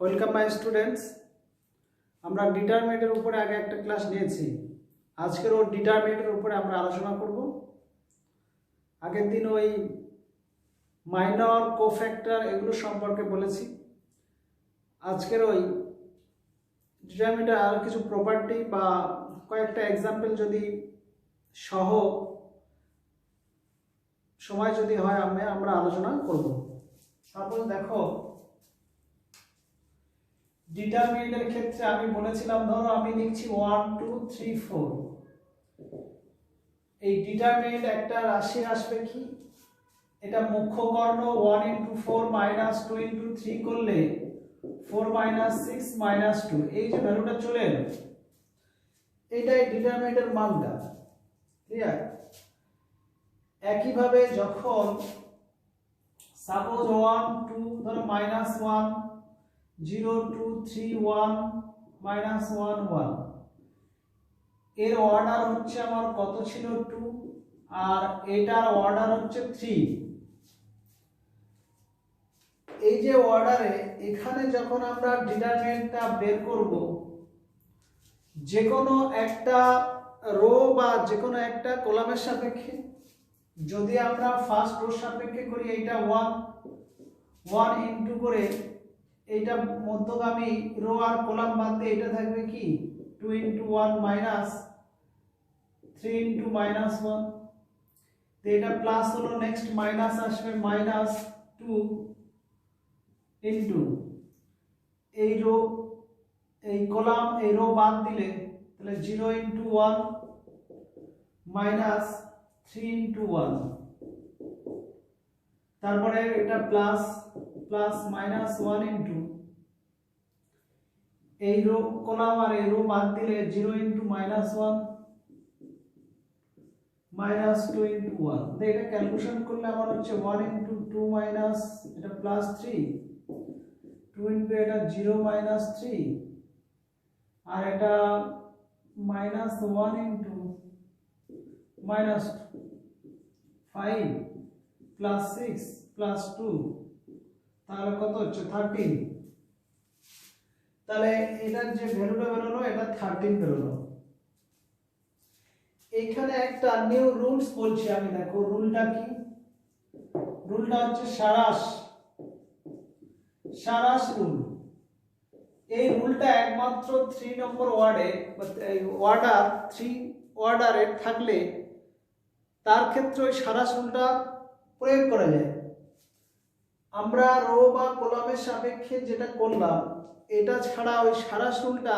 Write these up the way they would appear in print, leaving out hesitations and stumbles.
Welcome my students. আমরা ডিটারমিনেন্টের উপরে আগে একটা ক্লাস নিয়েছি। আজকের ওই ডিটারমিনেন্টের উপরে আমরা আলোচনা করব। আগের দিন ওই মাইনর কোফ্যাক্টর এগুলো সম্পর্কে বলেছি। আজকের ওই ডিটারমিনেন্টের আর কিছু প্রপার্টি বা কয়েকটা এক্সাম্পল যদি সহ সময় যদি হয় আমরা আলোচনা করব। সাপোজ দেখো, ডিটারমিনেন্টের ক্ষেত্রে আমি বলেছিলাম, ধরো আমি লিখছি 1 2 3 4। এই ডিটারমিনেন্ট একটা রাশি আসবে কি, এটা মুখ্য কর্ণ 1 × 4 - 2 × 3 করলে 4 - 6 - 2, এই যে ভ্যালুটা চলে এলো, এটাই ডিটারমিনেন্টের মানটা। ক্লিয়ার? একইভাবে যখন সাপোজ 1 2 ধরো -1 0 2 3 1 -1 1, এর অর্ডার হচ্ছে আমার কত ছিল 2, আর এটার অর্ডার হচ্ছে 3। এই যে অর্ডারে এখানে যখন আমরা ডিটারমিনেন্টটা বের করব, যে কোনো একটা রো বা যে কোনো একটা কলামের সাপেক্ষে, যদি আমরা ফার্স্ট রোর সাপেক্ষে করি, এইটা 1 1 ইনটু করে এইটা মধ্যগামী রো আর কলাম বাদ দিয়ে এটা থাকবে কি 2 × 1 - 3 × -1, তো এটা প্লাস হলো, নেক্সট মাইনাস আসবে -2 ইনটু এই রো এই কলাম এই রো বাদ দিলে তাহলে 0 × 1 -3 × 1, তারপরে এটা প্লাস -1 ইনটু এই রো কলাম আর এই রো বাদ দিলে 0 × -1 -2 × 1, তো এটা ক্যালকুলেশন করলে আমার হচ্ছে 1 × 2 মাইনাস এটা +3, 2 × এটা 0 -3, আর এটা -1 × -5 +6 +2, তাহলে কত হচ্ছে 13। তাহলে এটার যে ভ্যালুটা বেরোলো, এটা 13 বেরোলো। এখানে একটা নিউ রুলস বলছি আমি, দেখো রুলটা কি। রুলটা হচ্ছে সারাস রুল। এই রুলটা একমাত্র 3 নম্বর ওয়ার্ডে অর্ডার 3 অর্ডারে থাকলে তার ক্ষেত্রে ওই সারাস রুলটা প্রয়োগ করা যায়। আমরা রো বা কলামের সাপেক্ষে যেটা করলাম, এটা ছাড়া ওই সারাস রুলটা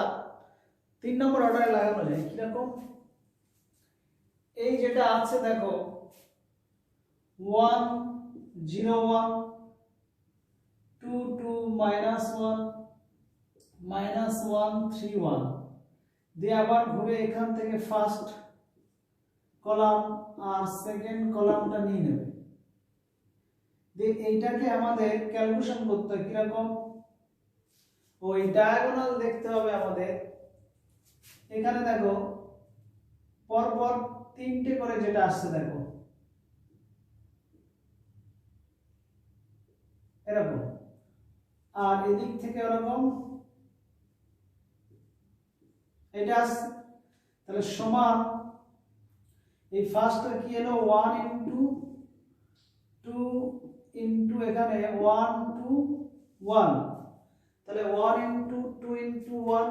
3 নম্বর অর্ডারে লাগানো যায়। কিরকম? এই যেটা আছে দেখো 1 0 1 2 2 -1 -1 3 1 দিয়ে আবার ঘুরে এখান থেকে ফার্স্ট কলাম আর সেকেন্ড কলামটা নিয়ে নেবে। দিয়ে এইটাকে আমাদের ক্যালকুলেশন করতে হয়। কিরকম? ওই ডায়াগোনাল দেখতে হবে আমাদের। এখানে দেখো পরপর 3টে করে যেটা আসছে, দেখো এরকম, আর এদিক থেকে এরকম এটা আসছে। তাহলে সমান এই ফার্স্টটা কি হলো 1 × 2 ইনটু এখানে 1 2 1, তাহলে 1 × 2 × 1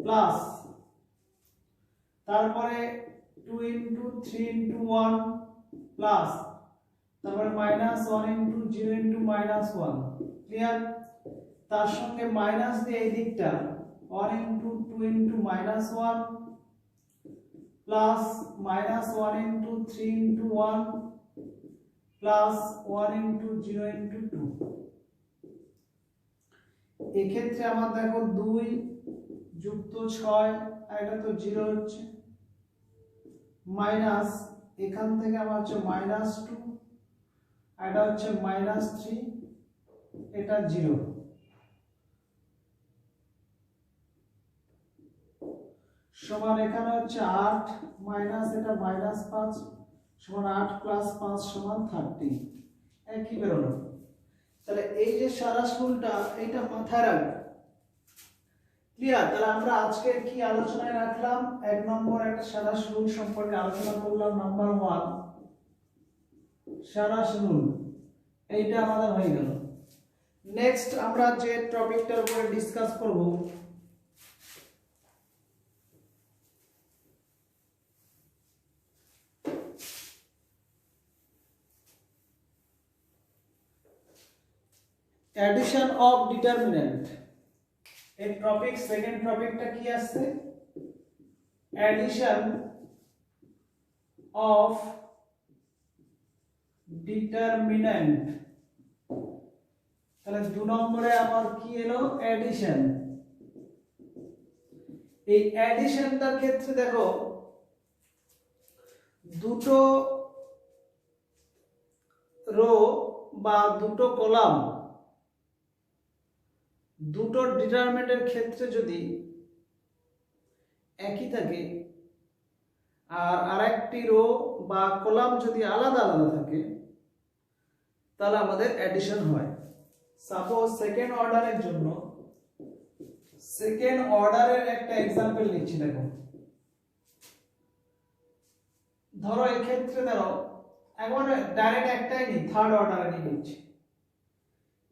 প্লাস, তারপরে 2 × 3 × 1 প্লাস, তারপরে -1 × 0 × -1। ক্লিয়ার? তার সঙ্গে মাইনাস দিয়ে এই দিকটা 1 × 2 × -1 প্লাস -1 × 3 × 1 প্লাস 1 × 0 × 2। এক্ষেত্রে আমার দেখো 2 যুক্ত 6, আর এটা তো 0 হচ্ছে, মাইনাস এখান থেকে আমার হচ্ছে -2, আর এটা হচ্ছে -3, এটা 0, সমান এখানে হচ্ছে 8 মাইনাস এটা -5 সমান 8 + 5 = 30। একই বেরোলো। তাহলে এই যে সারাস রুলটা এইটা মাথায় রাখবে। ক্লিয়ার? তাহলে আমরা আজকে কি আলোচনায় রাখলাম? 1 নম্বর একটা সারাস রুল সম্পর্কে আলোচনা করলাম। নাম্বার 1 সারাস রুল, এইটা আমাদের হয়ে গেল। নেক্সট আমরা যে টপিকটার উপরে ডিসকাস করব addition of determinant। এই টপিক সেকেন্ড টপিকটা কি আছে? addition of determinant। তাহলে 2 নম্বরে আমার কি এলো? addition। এই additionটার ক্ষেত্রে দেখো দুটো রো বা দুটো কলাম, দুটো ডিটারমিনেন্টের ক্ষেত্রে যদি একই থাকে আর আরেকটি রো বা কলাম যদি আলাদা আলাদা থাকে তাহলে আমাদের অ্যাডিশন হয়। সাপোজ সেকেন্ড অর্ডারের জন্য সেকেন্ড অর্ডারের একটা एग्जांपल নিচ্ছি। দেখো ধরো এই ক্ষেত্রে ধরো এখন ডাইরেক্ট একটাই নি, থার্ড অর্ডারে নিচ্ছি।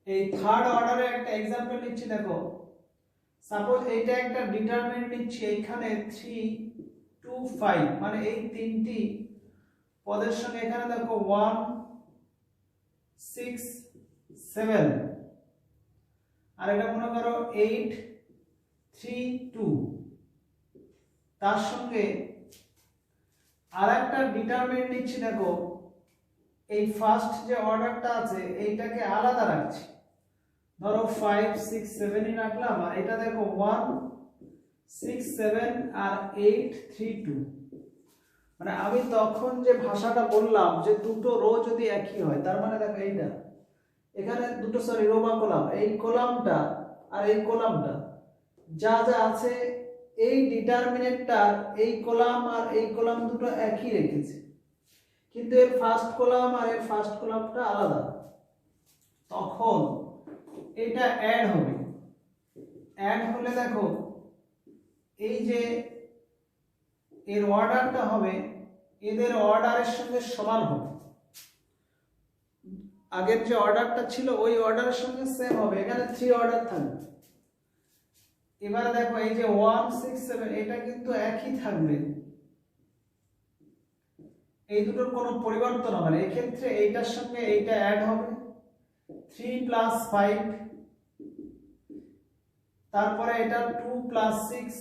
এই থার্ড অর্ডারের একটা एग्जांपल নিচ্ছি। দেখো সাপোজ এইটা একটা ডিটারমিনেন্ট নিচ্ছি, এইখানে 3 2 5 মানে এই তিনটি পদের সঙ্গে এখানে দেখো 1 6 7 আর এটা মনে করো 8 3 2, তার সঙ্গে আরেকটা ডিটারমিনেন্ট নিচ্ছি। দেখো এই ফার্স্ট যে অর্ডারটা আছে এইটাকে আলাদা রাখছি, ধরো 5 6 7 ই রাখলাম, আর এটা দেখো 1 6 7 আর 8 3 2। মানে আমি তখন যে ভাষাটা বললাম যে দুটো রো যদি একই হয়, তার মানে দেখো এইটা এখানে দুটো রো বা কলাম, এই কলামটা আর এই কলামটা যা যা আছে এই ডিটারমিনেন্টটার এই কলাম আর এই কলাম দুটো একই রেখেছে, কিন্তু এর ফার্স্ট কলাম আর এর ফার্স্ট কলামটা আলাদা। তখন এটা অ্যাড হবে। অ্যাড হলে দেখো এই যে এর অর্ডারটা হবে এদের অর্ডারের সঙ্গে সমান হবে, আগের যে অর্ডারটা ছিল ওই অর্ডারের সঙ্গে সেম হবে, এখানে 3 অর্ডার থাকবে। এবারে দেখো এই যে 1 6 7 এটা কিন্তু একই থাকবে, এই দুটোর কোনো পরিবর্তন হবে না। এই ক্ষেত্রে এইটার সঙ্গে এইটা অ্যাড হবে 3 + 5, তারপরে এটা 2 + 6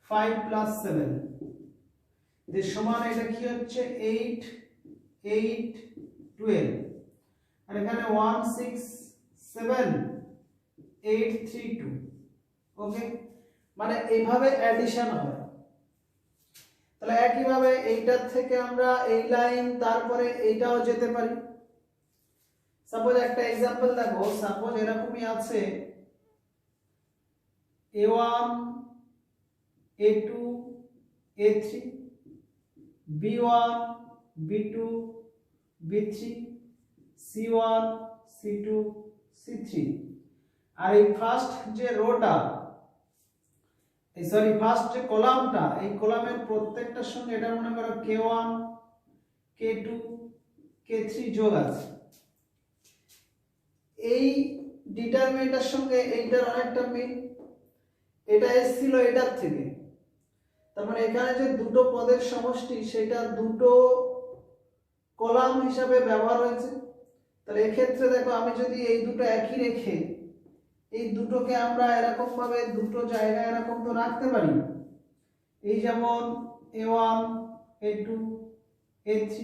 5 + 7 এর সমান এটা কি হচ্ছে 8 8 12, আর এখানে 1 6 7 8 3 2। ওকে, মানে এইভাবে অ্যাডিশন হয়। তাহলে একই ভাবে এইটার থেকে আমরা এই লাইন তারপরে এইটাও যেতে পারি। সাপোজ একটা एग्जांपल দেখো, সাপোজ এরকমই আছে a1 a2 a3 b1 b2 b3 c1 c2 c3, আর এই ফার্স্ট যে রোটা সরি ফার্স্ট যে কলামটা, এই কলামের প্রত্যেকটার সঙ্গে এটা মনে করো k1 k2 k3 যোগ আছে। এই ডিটারমিনেন্টের সঙ্গে এইটার অনেকটা মিল, এটা এসেছিল এটার থেকে, তার মানে এখানে যে দুটো পদের সমষ্টি সেটা দুটো কলাম হিসাবে ব্যবহার হয়েছে। তাহলে এই ক্ষেত্রে দেখো আমি যদি এই দুটো একই রেখে এই দুটোকে আমরা এরকম ভাবে দুটো জায়গায় এরকম তো রাখতে পারি, এই যেমন a1 a2 a3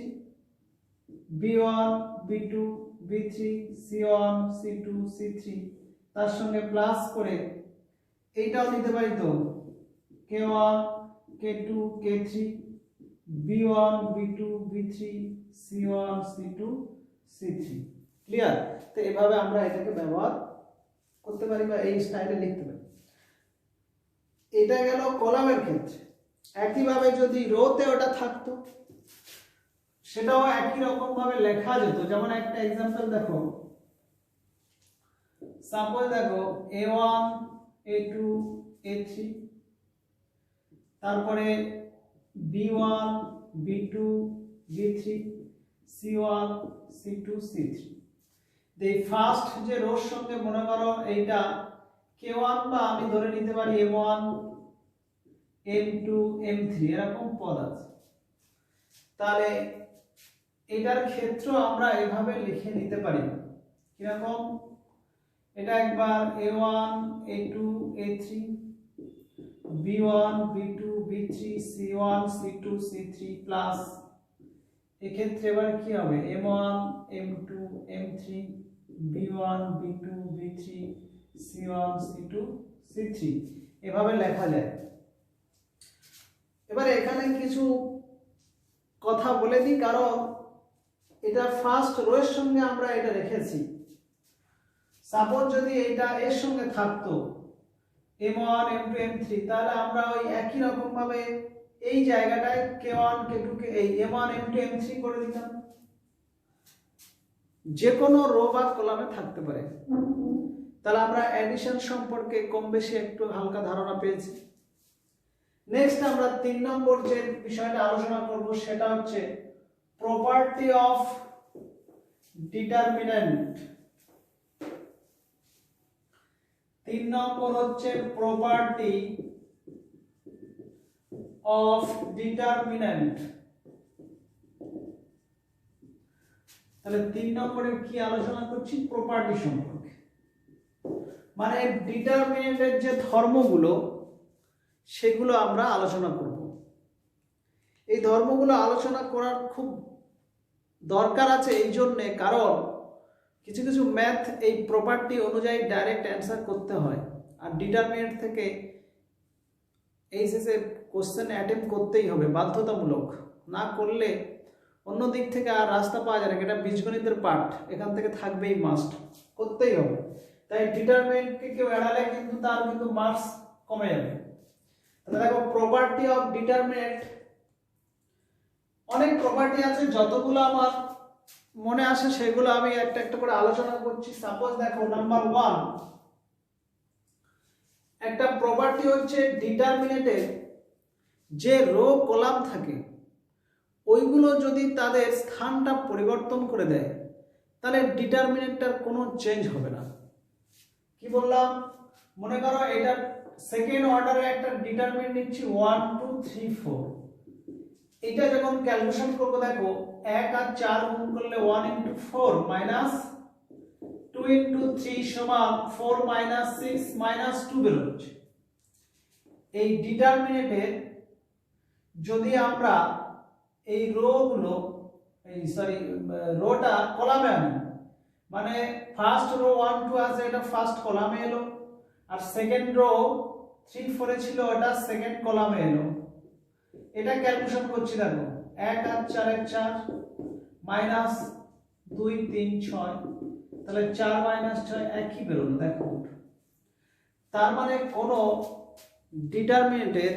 b1 b2 b3 c1 c2 c3, তার সঙ্গে প্লাস করে এইটাও নিতে পারি তো k1 k2 k3 b1 b2 b3 c1 c2 c3। Clear? তো এভাবে আমরা এটাকে ব্যবহার করতে পারি বা এই স্টাইলে লিখতে পারি। এটা গেল কলামের ক্ষেত্রে। একইভাবে যদি রোতে ওটা থাকতো সেটাও একই রকম ভাবে লেখা যেত। যেমন একটা एग्जांपल দেখো সাপোজ দেখো A1 A2 A3, তারপরে B1 B2 B3 C1 C2 C3। এই ফার্স্ট যে রোর সঙ্গে মনে করো এইটা K1 বা আমি ধরে নিতে পারি M1 M2 M3 এরকম পদ আছে। তাহলে এটার ক্ষেত্র আমরা এভাবে লিখে নিতে পারি কিরকম, এটা একবার A1 A2 A3 B1 B2 B3 C1 C2 C3 plus এক্ষেত্রে এবার কি হবে M1 M2 M3 B1 B2 B3 C1 C2 C3 এভাবে লেখা যায়। এবারে এখানে কিছু কথা বলে দিই, কারণ এটা ফার্স্ট রো এর সঙ্গে আমরা এটা রেখেছি। সাপোজ যদি এটা এর সঙ্গে থাকতো M1 M2 M3, তাহলে আমরা ওই একই রকম ভাবে এই জায়গাটায় K1 K2 কে এই M1 M2 M3 করে দিতাম। যে কোনো রো বা কলামে থাকতে পারে। তাহলে আমরা অ্যাডিশন সম্পর্কে কম বেশি একটু হালকা ধারণা পেয়েছি। নেক্সট আমরা 3 নম্বর যে বিষয়টা আলোচনা করব সেটা হচ্ছে প্রপার্টি অফ ডিটারমিন্যান্ট। 3 নম্বর হচ্ছে প্রপার্টি অফ ডিটারমিন্যান্ট। তাহলে 3 নম্বরে কি আলোচনা করছি, প্রপার্টি সম্পর্কে, মানে ডিটারমিন্যান্টের যে ধর্মগুলো সেগুলো আমরা আলোচনা করব। এই ধর্মগুলো আলোচনা করার খুব দরকার আছে এই জন্যে, কারণ কিছু কিছু ম্যাথ এই প্রপার্টি অনুযায়ী ডাইরেক্ট অ্যান্সার করতে হয়, আর ডিটারমিনেন্ট থেকে এইচএসএ কোশ্চেন অ্যাটেম্প করতেই হবে, বাধ্যতামূলক। না করলে অন্য দিক থেকে আর রাস্তা পাওয়া যায় না, এটা বীজগণিতের পার্ট, এখান থেকে থাকবেই, মাস্ট করতেই হবে। তাই ডিটারমিনেন্টকে কেউ এড়ালে কিন্তু তার কিন্তু মার্কস কমে যাবে। তাহলে দেখো প্রপার্টি অফ ডিটারমিনেন্ট, অনেক প্রপার্টি আছে, যতগুলো আমার মনে আসে সেগুলো আমি একটা একটা করে আলোচনা করছি। সাপোজ দেখো নাম্বার 1, একটা প্রপার্টি হচ্ছে ডিটারমিনেন্টের যে রো কলাম থাকে ওইগুলো যদি তাদের স্থানটা পরিবর্তন করে দেয় তাহলে ডিটারমিনেন্টটার কোনো চেঞ্জ হবে না। কি বললাম, মনে করো এটা সেকেন্ড অর্ডারে একটা ডিটারমিনেন্ট নিচ্ছি 1 2 3 4, এটা যখন ক্যালকুলেশন করবো দেখো 1 আর 4 গুণ করলে 1 into 4 minus 2 into 3 সমান 4 minus 6 minus 2 বেরোচ্ছে। এই ডিটারমিনেন্টের যদি আমরা এই রোটা কলামে আনি, মানে ফার্স্ট রো 1 2 আছে, এটা ফার্স্ট কলামে এলো, আর সেকেন্ড রো 3 4 এ ছিল, এটা সেকেন্ড কলামে এলো। এটা ক্যালকুলেশন করছি দেখো 1 আর 4 এর 4 মাইনাস 2 3 6, তাহলে 4 মাইনাস 6 একই বেরোলো দেখো। তার মানে কোন ডিটারমিনেন্টের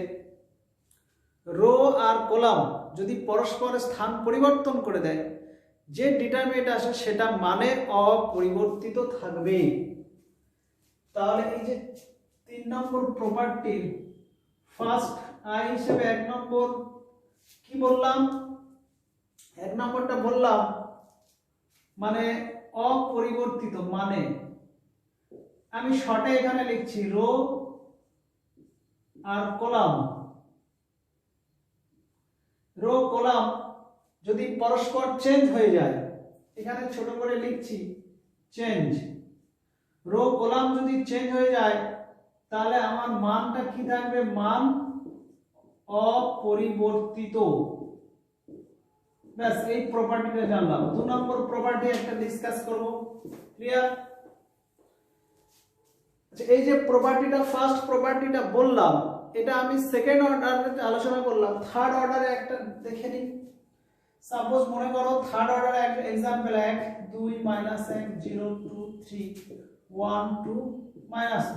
রো আর কলাম যদি পরস্পর স্থান পরিবর্তন করে দেয়, যে ডিটারমিনেন্ট আসে সেটা মানে অপরিবর্তিত থাকবে। তাহলে এই যে 3 নম্বর প্রপার্টির ফার্স্ট আই হিসেবে 1 নম্বর কি বললাম, 1 নম্বরটা বললাম মানে অপরিবর্তিত, মানে আমি শর্টে এখানে লিখছি রো আর কলাম। রো কলাম যদি পরস্পর চেঞ্জ হয়ে যায়, এখানে ছোট করে লিখছি চেঞ্জ, রো কলাম যদি চেঞ্জ হয়ে যায় তাহলে আমার মানটা কি থাকবে, মান অপরিবর্তিত। ব্যাস, এই প্রপার্টিটা জানলাম। 2 নম্বর প্রপার্টি একটা ডিসকাস করব, ক্লিয়ার? আচ্ছা, এই যে প্রপার্টিটা ফার্স্ট প্রপার্টিটা বললাম, এটা আমি সেকেন্ড অর্ডারে আলোচনা করলাম, থার্ড অর্ডারে একটা দেখে নিই। সাপোজ মনে করো থার্ড অর্ডারে একটা एग्जांपल 1 2 1 0 2 3 1 2 -1,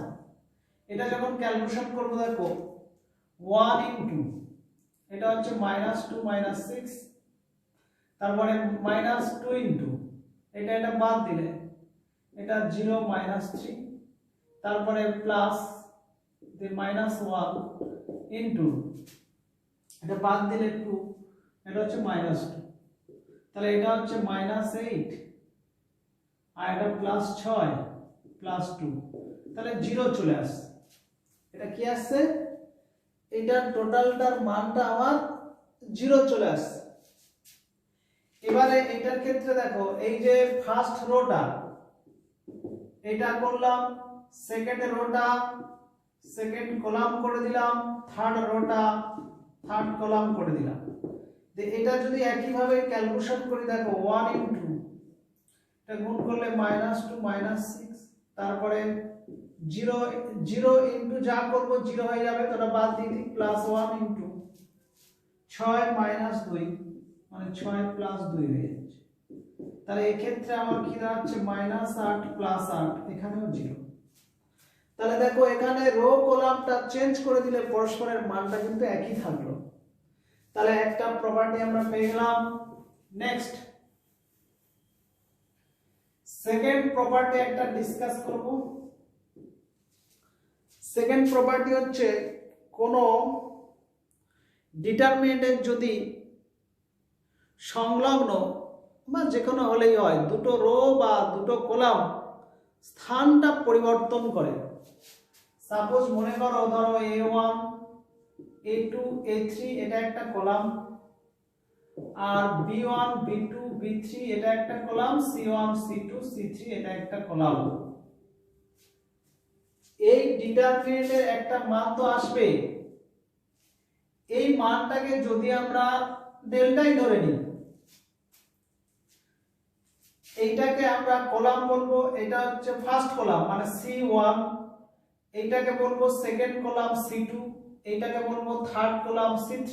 এটা যখন ক্যালকুলেশন করব দেখো 1 into এটা হচ্ছে -2 -6, তারপরে -2 into এটা বাদ দিলে এটা 0 -3, তারপরে প্লাস -1 ইনটু এটা বাদ দিলে 2, এটা হচ্ছে -2, তাহলে এটা হচ্ছে -8 আর এটা +6 +2, তাহলে 0 চলে আসছে। এটা কি আসছে? এটার টোটালটার মানটা আমার 0 চলে আসছে। এবারে এটার ক্ষেত্রে দেখো, এই যে ফার্স্ট রোটা এটা করলাম, সেকেন্ড রোটা সেকেন্ড কলাম করে দিলাম, থার্ড রোটা থার্ড কলাম করে দিলাম। এটা যদি একই ভাবে ক্যালকুলেশন করি, দেখো 1 ইনটু এটা গুণ করলে -2 -6, তারপরে 0 ইনটু যা করব 0 হয়ে যাবে, তো ওটা বাদ দিয়ে দিই, +1 ইনটু 6 -2 মানে 6 +2 হয়ে যাচ্ছে। তাহলে এই ক্ষেত্রে আমার কি দাঁড়াচ্ছে? -8 +8, এখানেও 0। তাহলে দেখো এখানে রো কলামটা চেঞ্জ করে দিলে পরস্পরের মানটা কিন্তু একই থাকলো। তাহলে একটা প্রপার্টি আমরা পেয়ে গেলাম। নেক্সট সেকেন্ড প্রপার্টি একটা ডিসকাস করব। সেকেন্ড প্রপার্টি হচ্ছে, কোন ডিটারমিনেন্টের যদি সংলগ্ন বা যে কোনো হলেই হয় দুটো রো বা দুটো কলাম স্থানটা পরিবর্তন করে। সাপোজ মনে করো, ধরো A1 A2 A3 এটা একটা কলাম, আর B1 B2 B3 এটা একটা কলাম, C1 C2 C3 এটা একটা কলাম। এই ডিটারমিনেন্টের একটা মান তো আসবে। এই মানটাকে যদি আমরা ডেল্টাই ধরে নিই, এইটাকে আমরা কলাম বলবো, এটা হচ্ছে ফার্স্ট কলাম মানে C1, এইটাকে বলবো সেকেন্ড কলাম C2, এইটাকে বলবো থার্ড কলাম C3।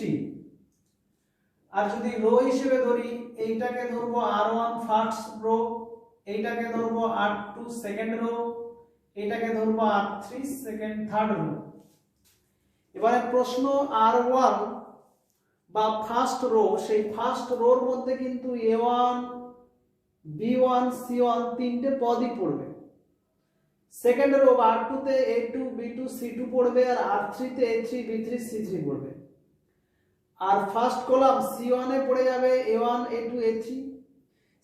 আর যদি রো হিসেবে ধরি, এইটাকে ধরবো R1 ফার্স্ট রো, এইটাকে ধরবো R2 সেকেন্ড রো, এইটাকে ধরবো R3 সেকেন্ড থার্ড রো। এবারে প্রশ্ন, R1 বা ফার্স্ট রো, সেই ফার্স্ট রোর মধ্যে কিন্তু A1 B1 C1 তিনটে পদই পড়বে। সেকেন্ড রো R2 তে A2 B2 C2 পড়বে, আর R3 তে A3 B3 C3 পড়বে। আর ফার্স্ট কলাম C1 এ পড়ে যাবে A1 A2 A3,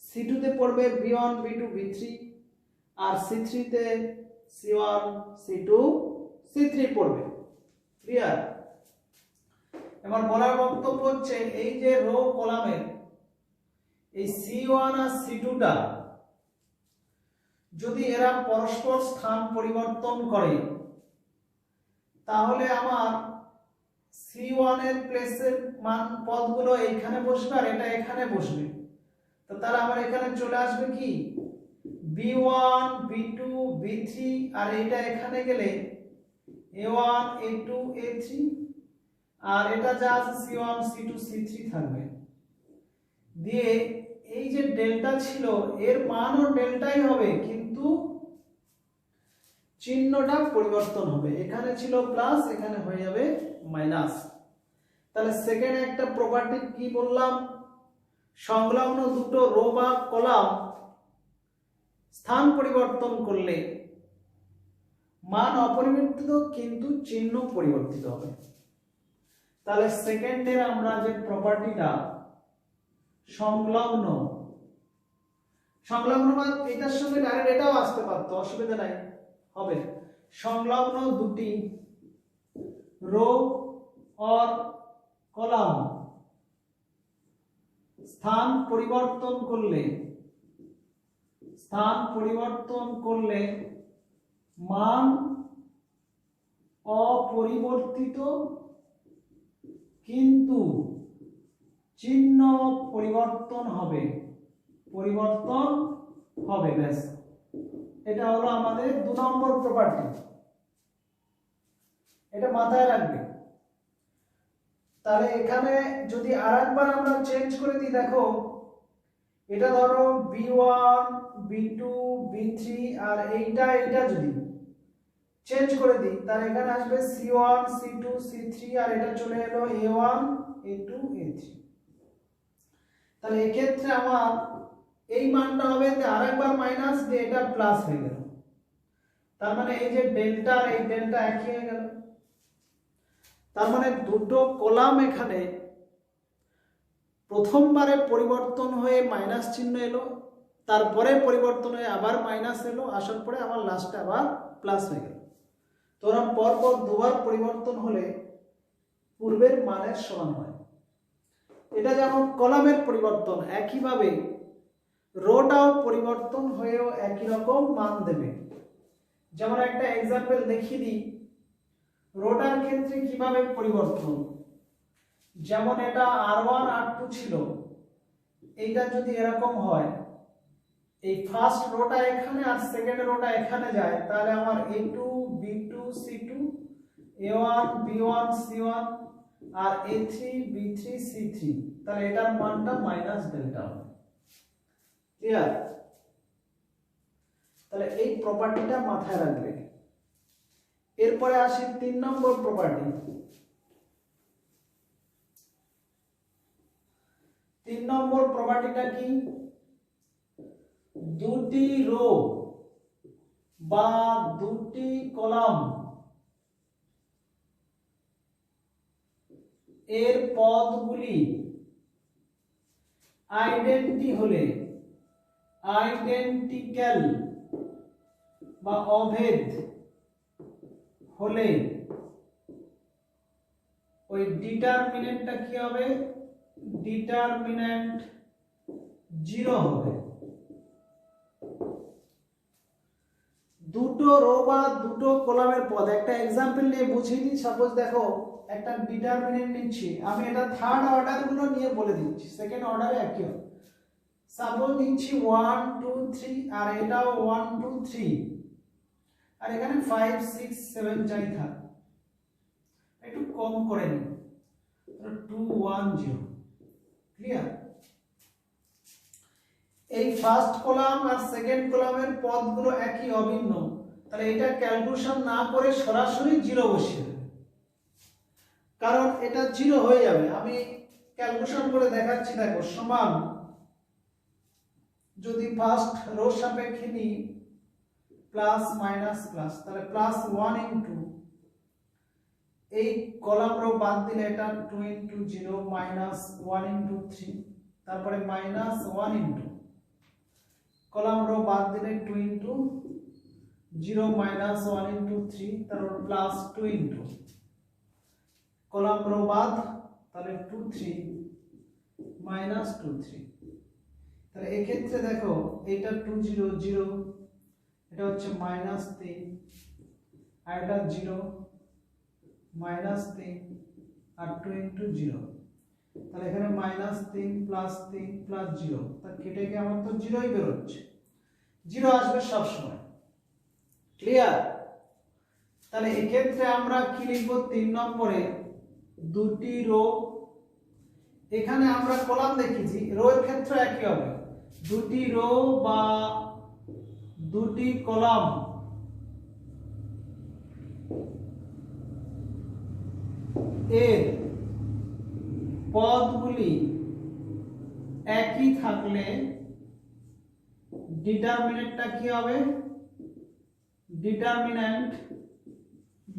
C2 তে পড়বে B1 B2 B3, আর C3 তে C1 C2 C3 পড়বে। ক্লিয়ার? এবার বলার বক্তব্য হচ্ছে, এই যে রো কলামের এই C1 আর C2 টা যদি এরা পরস্পর স্থান পরিবর্তন করে, তাহলে আমার C1 এর প্লেসের মান পদগুলো এইখানে বসবে আর এটা এখানে বসবে। তো তাহলে আমার এখানে চলে আসবে কি B1 B2 B3, আর এটা এখানে গেলে A1 A2 A3, আর এটা যা আছে C1 C2 C3 থাকবে। দিয়ে এই যে ডেল্টা ছিল এর মানও ডেল্টাই হবে, কিন্তু চিহ্নটা পরিবর্তন হবে, এখানে ছিল প্লাস এখানে হয়ে যাবে মাইনাস। তাহলে সেকেন্ড একটা প্রপার্টি কি বললাম? সংলগ্ন দুটো রো বা কলাম স্থান পরিবর্তন করলে মান অপরিবর্তিত কিন্তু চিহ্ন পরিবর্তিত হবে। তাহলে সেকেন্ডের আমরা যে প্রপার্টিটা সংলগ্ন বা এটার সঙ্গে ডাইরেক্ট এটাও আসতে পারতো, অসুবিধা নাই, হবে সংলগ্ন দুটি রো और কলাম স্থান পরিবর্তন করলে মান অপরিবর্তিত কিন্তু চিহ্ন পরিবর্তন হবে ব্যাস। এটা হলো আমাদের 2 নম্বর প্রপার্টি, এটা মাথায় রাখবে। তাহলে এখানে যদি আরেকবার আমরা চেঞ্জ করে দিই, দেখো এটা ধরো B1 B2 B3, আর এইটা যদি চেঞ্জ করে দিই, তাহলে এখানে আসবে C1 C2 C3, আর এটা চলে এলো A1 A2 A3। তাহলে এই ক্ষেত্রে আমার এই মানটা হবে আরেকবার মাইনাস দিয়ে এটা প্লাস হয়ে গেল, তার মানে এই যে ডেল্টা আর এই ডেল্টা একই হয়ে গেল। তার মানে দুটো কলাম এখানে প্রথমবারে পরিবর্তন হয়ে মাইনাস চিহ্ন এলো, তারপরে পরিবর্তন হয়ে আবার মাইনাস এলো, আসার পরে আমার লাস্টে আবার প্লাস হয়ে গেল। তোরা পরপর দুবার পরিবর্তন হলে পূর্বের মানের সমান হয়। এটা যেমন কলামের পরিবর্তন, একইভাবে রোটাও পরিবর্তন হয়েও একই রকম মান দেবে। যেমন একটা এক্সাম্পল দেখিয়ে দিই রোটার ক্ষেত্রে কিভাবে পরিবর্তন। যেমন এটা R1 R2 ছিল, এইটা যদি এরকম হয়, এই ফার্স্ট রোটা এখানে আর সেকেন্ড রোটা এখানে যায়, তাহলে আমার A2 B2 C2 A1 B1 C1 আর A3 B3 C3, তাহলে এটার মানটা মাইনাস ডেল্টা হবে। ক্লিয়ার? তাহলে এই প্রপার্টিটা মাথায় রাখবে। এরপরে আসি 3 নম্বর প্রপার্টি। 3 নম্বর প্রপার্টিটা কি? দুটি রো বা দুটি কলাম এর পদগুলি আইডেন্টি হলে, আইডেন্টিক্যাল বা অভেদ হলে ওই ডিটারমিনেন্টটা কি হবে? ডিটারমিনেন্ট 0 হবে। দুটো রো বা দুটো কলামের পদ, একটা एग्जांपल নিয়ে বুঝিয়ে দিই। সাপোজ দেখো একটা ডিটারমিনেন্ট নিচ্ছি, আমি এটা থার্ড অর্ডার গুলো নিয়ে বলে দিচ্ছি, সেকেন্ড অর্ডারে একই হবে। সাপোজ নিচ্ছি 1 2 3 আর এটাও 1 2 3 আর এখানে 5 6 7 যাই থাক, একটু কম করে নিই 2 1 0। ক্লিয়ার? এই ফার্স্ট কলাম আর সেকেন্ড কলামের পদগুলো একই, অভিন্ন, তাহলে এটা ক্যালকুলেশন না করে সরাসরি 0 বসিয়ে দেব, কারণ এটা 0 হয়ে যাবে। আমি ক্যালকুলেশন করে দেখাচ্ছি। দেখো সমান যদি ফার্স্ট রো সাপেক্ষে নিই প্লাস মাইনাস প্লাস, তাহলে প্লাস 1 ইনটু এই কলাম রো বাদ দিলে এটা 2 ইনটু 0 মাইনাস 1 ইনটু 3, তারপরে মাইনাস 1 ইনটু কলাম রো বাদ দিলে 2 ইনটু 0 মাইনাস 1 ইনটু 3, তারপর প্লাস 2 ইনটু কলাম রো বাদ, তাহলে 2 3 মাইনাস 2 3। তাহলে এই ক্ষেত্রে দেখো এটা 2 0 0, এটা হচ্ছে মাইনাস 3 আর এটা 0 মাইনাস 3 আর 2 ইনটু 0, তাহলে এখানে মাইনাস 3 প্লাস 3 প্লাস 0, তা কেটে গিয়ে আমার তো 0ই বের হচ্ছে, 0 আসবে সব সময়। ক্লিয়ার? তাহলে এই ক্ষেত্রে আমরা কি লিখব? 3 নম্বরে দুটি রো, এখানে আমরা কলাম দেখিয়েছি, রো এর ক্ষেত্রে একই হবে। দুটি রো বা দুটি কলাম এর পদগুলি একই থাকলে ডিটারমিনেন্টটা কি হবে? ডিটারমিনেন্ট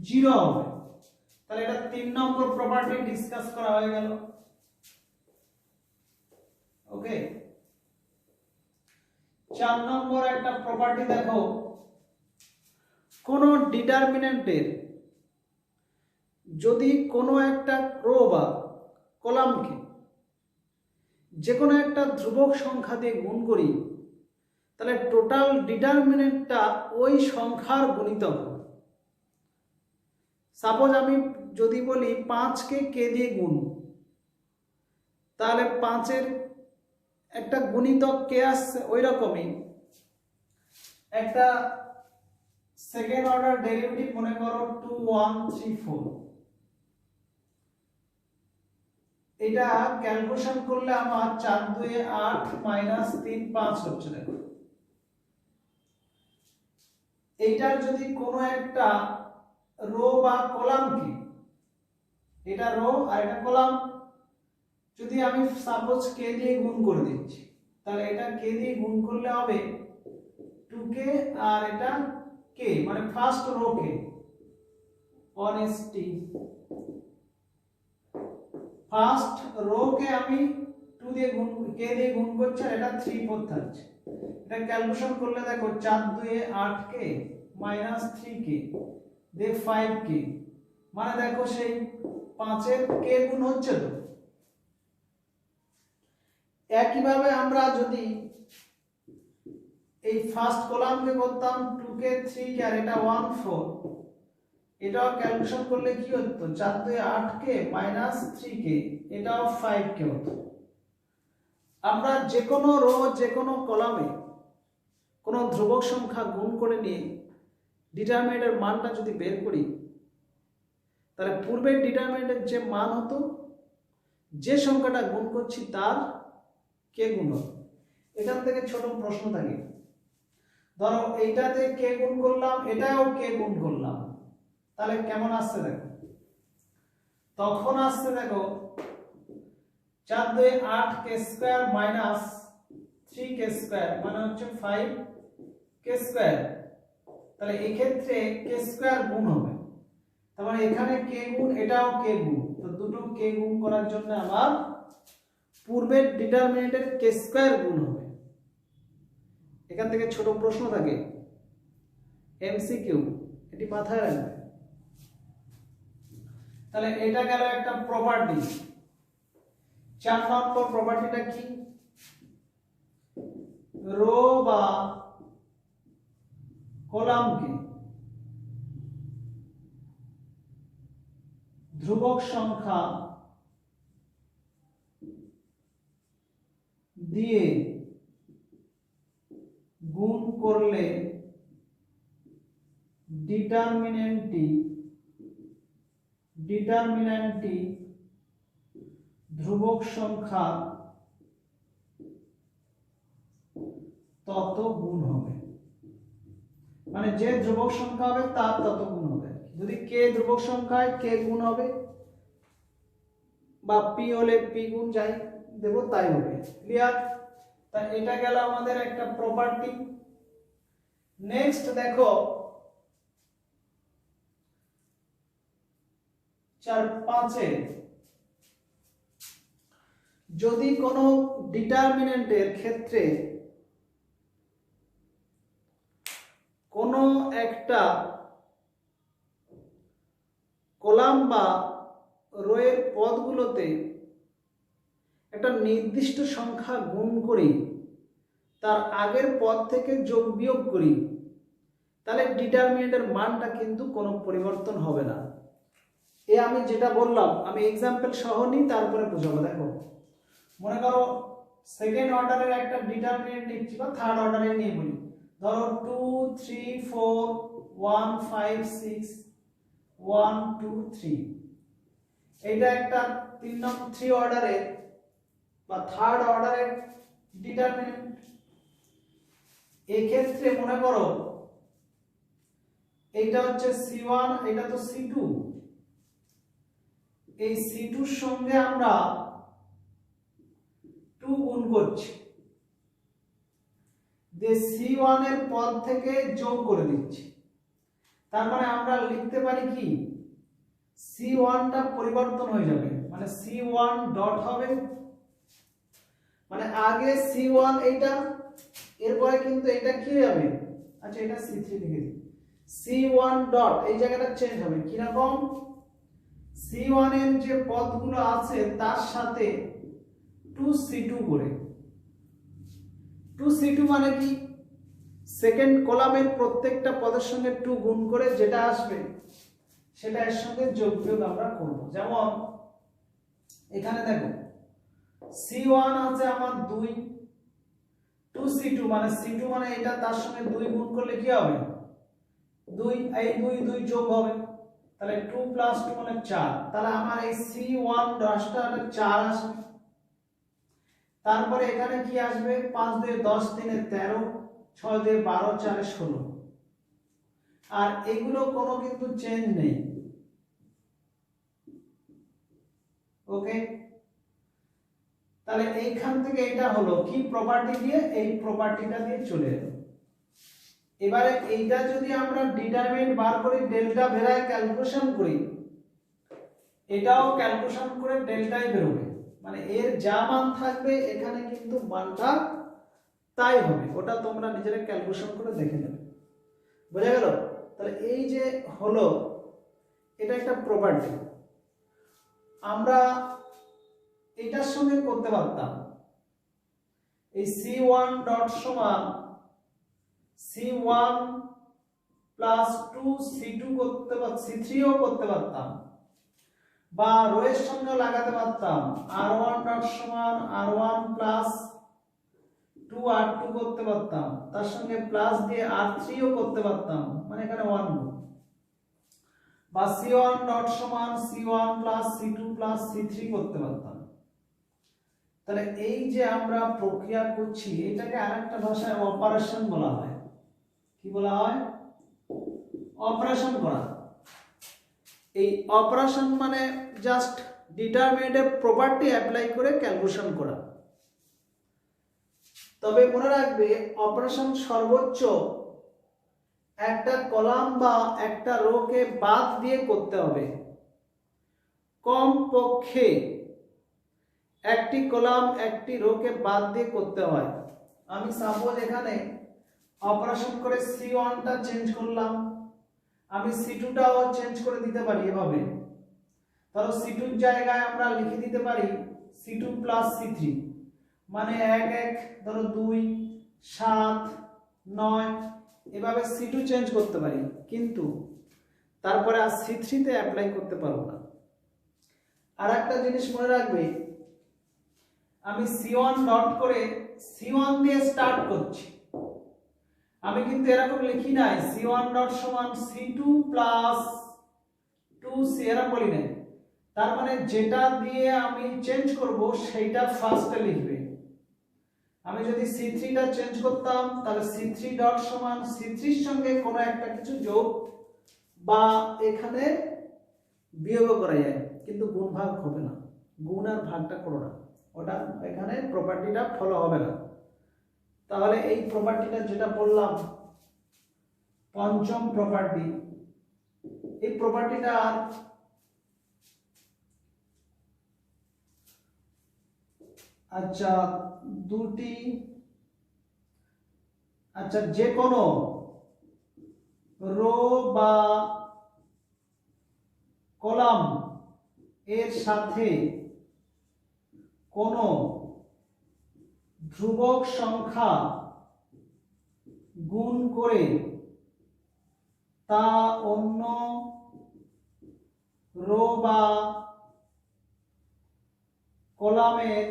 0 হবে। তাহলে এটা 3 নম্বর প্রপার্টি ডিসকাস করা হয়ে গেল। ওকে, 4 নম্বর একটা প্রপার্টি দেখো, কোন ডিটারমিনেন্টের যদি কোনো একটা রো বা কলামকে যে কোনো একটা ধ্রুবক সংখ্যা দিয়ে গুণ করি, তাহলে টোটাল ডিটারমিনেন্টটা ওই সংখ্যার গুণিতক। সাপোজ আমি যদি বলি 5 কে কে দিয়ে গুণ, তাহলে 5 এর একটা গুণিতক কে আসছে, ওই রকমই একটা সেকেন্ড অর্ডার ডেরিভেটিভ মনে করো 2 1 3 4, এটা ক্যালকুলেশন করলে আমার 4 2 8 মাইনাস 3 5 হচ্ছে। দেখো এইটার যদি কোনো একটা রো বা কলামকে, এটা রো আর এটা কলাম, যদি আমি সাপোজ কে দিয়ে গুণ করে দিচ্ছি, তাহলে এটা কে দিয়ে গুণ করলে হবে 2k, আর এটা কে মানে ফার্স্ট রো কে 1st ফার্স্ট রো কে আমি 2 দিয়ে গুণ কে দিয়ে গুণ করছি, আর এটা 3/4 থাকছে। এটা ক্যালকুলেশন করলে দেখো 4 2 8k মাইনাস 3k দিয়ে 5k, মানে দেখো সেই 5 এর k গুণ হচ্ছে। তো একইভাবে আমরা যদি এই ফার্স্ট কলামকে করতাম 2k 3k আর এটা 1 4, এটাও ক্যালকুলেশন করলে কি হতো 4 2 8k মাইনাস 3k, এটাও 5k হতো। আমরা যে কোনো রো যে কোনো কলামে কোনো ধ্রুবক সংখ্যা গুণ করে নিয়ে ডিটারমিনেন্টের মানটা যদি বের করি, তাহলে পূর্বের ডিটারমিনেন্টের যে মান হতো যে সংখ্যাটা গুণ করছি তার কে গুণ হবে। এখান থেকে ছোট প্রশ্ন থাকে, ধরো এইটাতে কে গুণ করলাম, এটাও কে গুণ করলাম, তাহলে কেমন আসছে দেখো। তখন আসছে দেখো 4 2 8k square minus 3k square মানে হচ্ছে 5k স্কয়ার। তাহলে এই ক্ষেত্রে k স্কয়ার গুণ হবে, তার মানে এখানে k গুণ এটাও k গুণ, তো দুটো k গুণ করার জন্য আমার পূর্বের ডিটারমিনেন্টের k স্কয়ার গুণ হবে। এখান থেকে ছোট প্রশ্ন থাকে এমসিকিউ, এটি মাথায় রাখবে। তাহলে এটা গেল একটা প্রপার্টি। 4 নম্বর প্রপার্টিটা কি, রো বা কলামকে ধ্রুবক সংখ্যা দিয়ে গুণ করলে ডিটারমিন্যান্টটি ধ্রুবক সংখ্যা তত গুণ হবে, মানে যে ধ্রুবক সংখ্যা হবে তার তত গুণ হবে। যদি কে ধ্রুবক সংখ্যা হয় কে গুণ হবে, বা পি হলে পি গুণ যাই দেব তাই হবে। ক্লিয়ার? তা এটা গেল আমাদের একটা প্রপার্টি। নেক্সট দেখো 4 5 যদি কোনো ডিটারমিনেন্টের ক্ষেত্রে কোনো একটা কলাম বা রোয়ের পদগুলোতে একটা নির্দিষ্ট সংখ্যা গুণ করি, তার আগের পদ থেকে যোগ বিয়োগ করি, তাহলে ডিটারমিনেন্টের মানটা কিন্তু কোনো পরিবর্তন হবে না। এ আমি যেটা বললাম আমি এক্সাম্পল সহ নিই, তারপরে বুঝাবো। দেখো মনে করো সেকেন্ড অর্ডারের একটা ডিটারমিনেন্ট নিচ্ছি বা থার্ড অর্ডারের নিয়ে বলি, ধরো 2 3 4 1 5 6 1 2 3, এটা একটা 3 অর্ডারের বা থার্ড অর্ডারের ডিটারমিনেন্ট। এই ক্ষেত্রে মনে করো এইটা হচ্ছে C1, এটা তো C2, এই C2 এর সঙ্গে আমরা 2 গুণ করছি, যে C1 এর পদ থেকে যোগ করে দিচ্ছি। তার মানে আমরা লিখতে পারি কি C1 টা পরিবর্তন হয়ে যাবে, মানে C1 ডট হবে, মানে আগে C1 এইটা, এরপরে কিন্তু এটা কি হবে, আচ্ছা এটা C3 লিখে দিই, C1 ডট এই জায়গাটা চেঞ্জ হবে। কি রকম, C1 এর যে পদগুলো আছে তার সাথে 2C2 করে, 2C2 মানে কি সেকেন্ড কলামের প্রত্যেকটা পদের সঙ্গে 2 গুণ করে যেটা আসবে সেটা এর সঙ্গে যোগ বিয়োগ আমরা করব। যেমন এখানে দেখো C1 আছে আমার 2, 2C2 মানে C2 মানে এটা তার সঙ্গে 2 গুণ করলে কি হবে 2, এই 2 2 যোগ হবে, তাহলে 2 + 2 মানে 4, তাহলে আমার এই C1 রাশিটা 4 আসবে। তারপরে এখানে কি আসবে 5 2 10 3 13, 6 2 12 4 16, আর এগুলো কোনো কিন্তু চেঞ্জ নেই। ওকে, তাহলে এইখান থেকে এটা হলো কি প্রপার্টি দিয়ে, এই প্রপার্টিটা দিয়ে চলে এলো। এবারে এইটা যদি আমরা ডিটারমিনেন্ট বার করি, ডেল্টা ভেরায় ক্যালকুলেশন করি, এটাও ক্যালকুলেশন করে ডেল্টাই বেরোবে, মানে এর যা মান থাকবে এখানে কিন্তু মানটা তাই হবে। ওটা তোমরা নিজেরা ক্যালকুলেশন করে দেখে নেবে। বোঝা গেল? তাহলে এই যে হলো, এটা একটা প্রপার্টি। আমরা এটার সঙ্গে করতে পারতাম এই C1 ডট সমান C1 প্লাস 2 C2 করতে পারতাম, C3 ও করতে পারতাম, বা রো এর সঙ্গে লাগাতে পারতাম R1 ডট সমান R1 প্লাস 2 R2 করতে পারতাম, তার সঙ্গে প্লাস দিয়ে R3 ও করতে পারতাম, মানে এখানে 1 গুণ, বা C1 ডট সমান C1 plus C2 plus C3 করতে পারতাম। তাহলে এই যে আমরা প্রক্রিয়া করছি, এটাকে আরেকটা ভাষায় অপারেশন বলা হয়। কি বলা হয়? অপারেশন করা। এই অপারেশন মানে জাস্ট ডিটারমিনেন্টের প্রপার্টি অ্যাপ্লাই করে ক্যালকুলেশন করা। তবে মনে রাখবে, অপারেশন সর্বোচ্চ একটা কলাম বা একটা রোকে বাদ দিয়ে করতে হবে। কম পক্ষে একটি কলাম একটি রোকে বাদ দিয়ে করতে হয়। আমি সাপোজ এখানে অপারেশন করে C1 টা চেঞ্জ করলাম, আমি C2 টাও চেঞ্জ করে দিতে পারি এভাবে। ধরো C2 এর জায়গায় আমরা লিখে দিতে পারি C2 প্লাস C3, মানে 1 1 ধরো 2 7 9, এভাবে C2 চেঞ্জ করতে পারি, কিন্তু তারপরে আর C3 তে অ্যাপ্লাই করতে পারবো না। আর একটা জিনিস মনে রাখবে, আমি C1 ডট করে C1 দিয়ে স্টার্ট করছি, আমি কিন্তু এরকম লিখি নাই C1 ডট সমান C2 প্লাস 2C, এরকম বলি নাই। তার মানে যেটা দিয়ে আমি চেঞ্জ করব সেইটা ফার্স্টে লিখবে। আমি যদি C3 টা চেঞ্জ করতাম, তাহলে C3 ডট সমান C3 এর সঙ্গে কোনো একটা কিছু যোগ বা এখানে বিয়োগ করা যায়, কিন্তু গুণ ভাগ হবে না। গুণ আর ভাগটা করো না, ওটা এখানে প্রপার্টিটা ফলো হবে না। তাহলে এই প্রপার্টিটা যেটা বললাম পঞ্চম প্রপার্টি, এই প্রপার্টিটা আচ্ছা দুটি, আচ্ছা যে কোনো রো বা কলাম এর সাথে কোনো ধ্রুবক সংখ্যা গুণ করে তা অন্য রো বা কলামের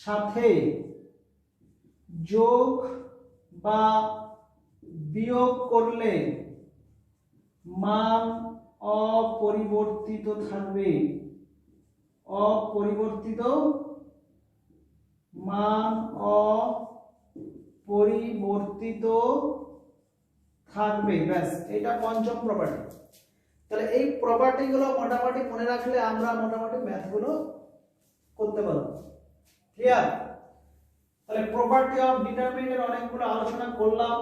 সাথে যোগ বা বিয়োগ করলে মান অপরিবর্তিত থাকবে। অপরিবর্তিত, মান অপরিবর্তিত থাকবে, ব্যাস, এটা পঞ্চম প্রপার্টি। তাহলে এই প্রপার্টি গুলো মোটামুটি মনে রাখলে আমরা মোটামুটি ম্যাথ গুলো করতে পারবো। ক্লিয়ার? তাহলে প্রপার্টি অফ ডিটারমিনেন্টের অনেকগুলো আলোচনা করলাম।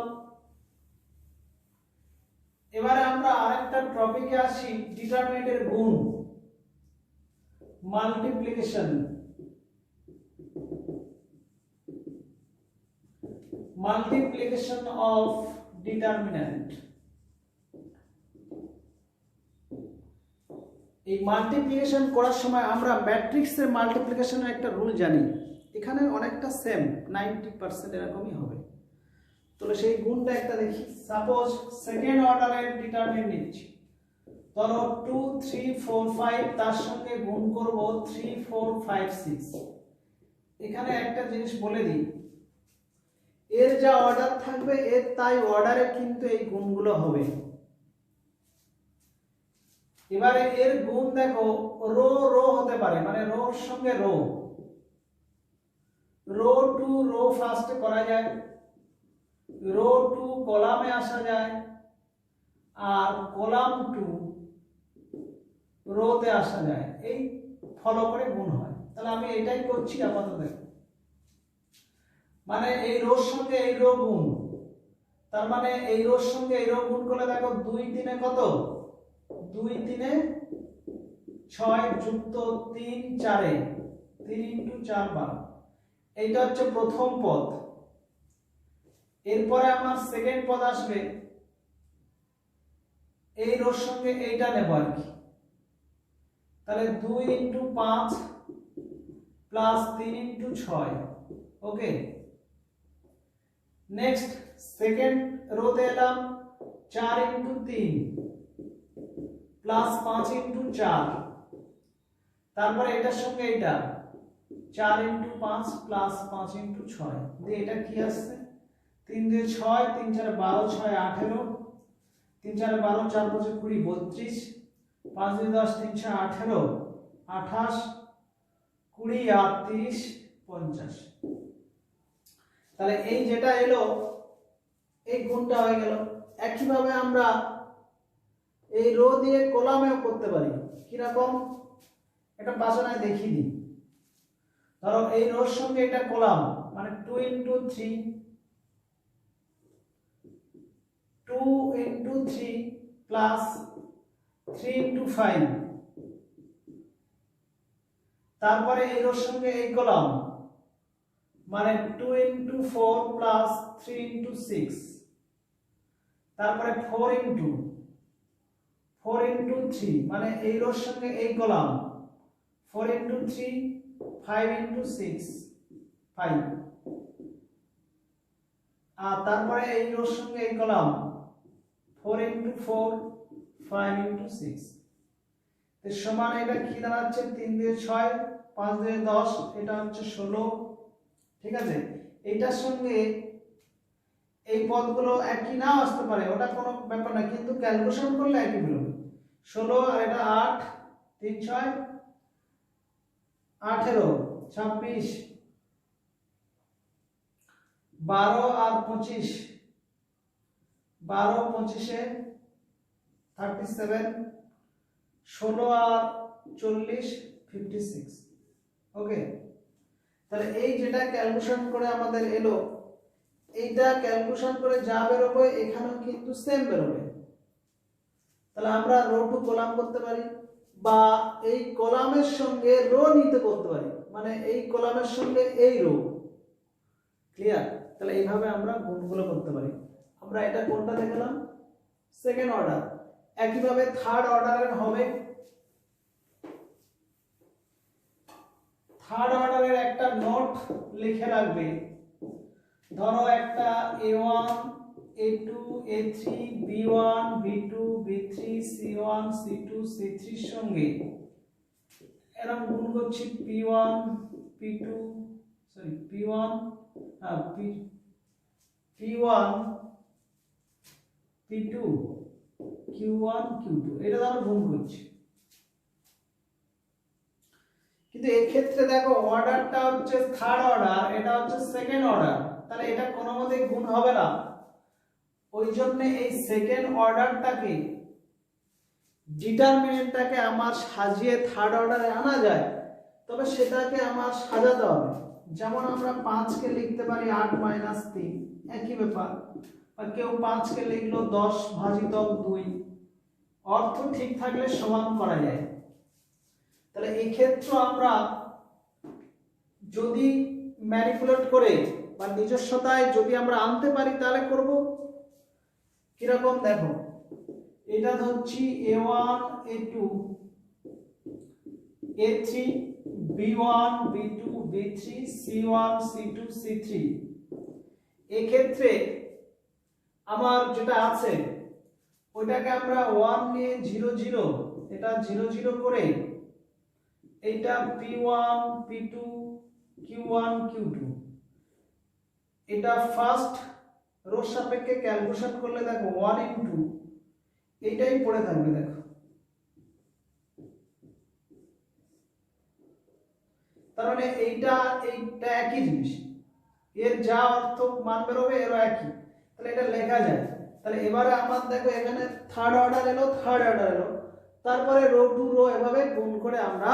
এবারে আমরা আরেকটা টপিকে আসি, ডিটারমিনেন্টের গুণ, মাল্টিপ্লিকেশন। Multiplication of determinant. এই মাল্টিপ্লিকেশন করার সময় আমরা ম্যাট্রিক্সের মাল্টিপ্লিকেশনের একটা রুল জানি, এখানে অনেকটা সেম, 90% এরকমই হবে। তাহলে সেই গুণটা একটা দেখি। সাপোজ সেকেন্ড অর্ডারের ডিটারমিনেন্ট নিচ্ছি, ধরো 2 3 4 5, তার সঙ্গে গুণ করব 3 4 5 6। এখানে একটা জিনিস বলে দিই, এর যা অর্ডার থাকবে এর তাই অর্ডারে কিন্তু এই গুণগুলো হবে। এবারে এর গুণ দেখো, রো রো হতে পারে, মানে রোর সঙ্গে রো, রো টু রো ফার্স্টে করা যায়, রো টু কলামে আসা যায়, আর কলাম টু রোতে আসা যায়, এই ফলো করে গুণ হয়। তাহলে আমি এটাই করছি আপাতত। দেখো মানে এই রোর সঙ্গে এই রো গুণ, তার মানে এই রোর সঙ্গে এই রো গুণ করলে দেখো 2 3 কত, 2 3 6 যুক্ত 3 4 3 ইনটু 4 12। এইটা হচ্ছে প্রথম পদ। এরপরে আমার সেকেন্ড পদ আসবে, এই রোর সঙ্গে এইটা নেব আর কি। তাহলে 2 ইনটু 5 প্লাস 3 ইনটু 6। ওকে, নেক্সট সেকেন্ড রোতে এলাম, 4 ইনটু 3 প্লাস 5 ইনটু 4। তারপরে এটার সঙ্গে এইটা 4 ইনটু 5 প্লাস 5 ইনটু 6 দিয়ে এটা কি আসছে, 3 2 6 3 4 12 6 18 3 4 12 4 5 20 32 5 2 10 3 6 18 28 20 আর 30 50। তাহলে এই যেটা এলো এই গুণটা হয়ে গেল। একইভাবে আমরা এই রো দিয়ে কলামেও করতে পারি। কিরকম এটা বাসনায় দেখিয়ে দিই। ধরো এই রোর সঙ্গে এটা কলাম, মানে 2 ইনটু 3 2 ইনটু 3 প্লাস 3 ইনটু 5। তারপরে এই রোর সঙ্গে এই কলাম, মানে 2 ইনটু 4 প্লাস 3 ইনটু 6। তারপরে 4 ইনটু 3 মানে এই রোর সঙ্গে এই কলাম, 4 ইনটু 3 5 ইনটু 6 5। আর তারপরে এই রোর সঙ্গে এই কলাম, 4 ইনটু 4 5 ইনটু 6। এর সমান এটা কি দাঁড়াচ্ছে, 3 দিয়ে 6 5 দিয়ে 10, এটা হচ্ছে 16। ঠিক আছে, এইটার সঙ্গে এই পদগুলো একই নাও আসতে পারে, ওটা কোনো ব্যাপার না, কিন্তু ক্যালকুলেশন করলে একই বেরোবে। 16 আর এটা 8 3 6 18 26 12 আর 25 12 25 37 16 আর 40 56। ওকে, তাহলে এই যেটা ক্যালকুলেশন করে আমাদের এলো, এইটা ক্যালকুলেশন করে যা বেরোবে এখানেও কিন্তু সেম বেরোবে। তাহলে আমরা রো টু কলাম করতে পারি, বা এই কলামের সঙ্গে রো নিতে করতে পারি, মানে এই কলামের সঙ্গে এই রো। ক্লিয়ার? তাহলে এইভাবে আমরা গুণগুলো করতে পারি। আমরা এটা কোনটা দেখলাম, সেকেন্ড অর্ডার। একইভাবে থার্ড অর্ডারের হবে। থার্ড অর্ডারের একটা নোট লিখে রাখবে। ধরো একটা a1 a2 a3 b1 b2 b3 c1 c2 c3 এর সঙ্গে এরকম গুণ করছি p1 p2 sorry p1 p1 p2 q1 q2 এটা দ্বারা গুণ করছি। কিন্তু এই ক্ষেত্রে দেখো অর্ডারটা হচ্ছে থার্ড অর্ডার, এটা হচ্ছে সেকেন্ড অর্ডার, তাহলে এটা কোনো মতেই গুণ হবে না। ওই জন্য এই সেকেন্ড অর্ডারটাকে, ডিটারমিনেন্টটাকে আমার সাজিয়ে থার্ড অর্ডারে আনা যায়, তবে সেটাকে আমার সাজাতে হবে। যেমন আমরা 5 কে লিখতে পারি 8 - 3, একই ব্যাপার। বা কেউ 5 কে লিখলো 10 ভাজিতক 2, অর্থ ঠিক থাকলে সমান করা যায়। তাহলে এই ক্ষেত্রে আমরা যদি ম্যানিপুলেট করে বা নিজস্বতায় যদি আমরা আনতে পারি তাহলে করব। কিরকম দেখো, এটা ধরছি a1 a2 a3 b1 b2 b3 c1 c2 c3। এই ক্ষেত্রে আমার যেটা আছে ওইটাকে আমরা 1 নিয়ে 0 0, এটা 0 0 করে এটা p1 p2 q1 q2, এটা ফার্স্ট রোর সাপেক্ষে ক্যালকুলেশন করলে দেখো 1 ইনটু এইটাই পড়ে থাকবে। দেখো তার মানে এইটা একই জিনিস, এর যা অর্থ মান বেরোবে এরও একই, তাহলে এটা লেখা যায়। তাহলে এবারে আমার দেখো এখানে থার্ড অর্ডার এলো, তারপরে রো টু রো এভাবে গুণ করে আমরা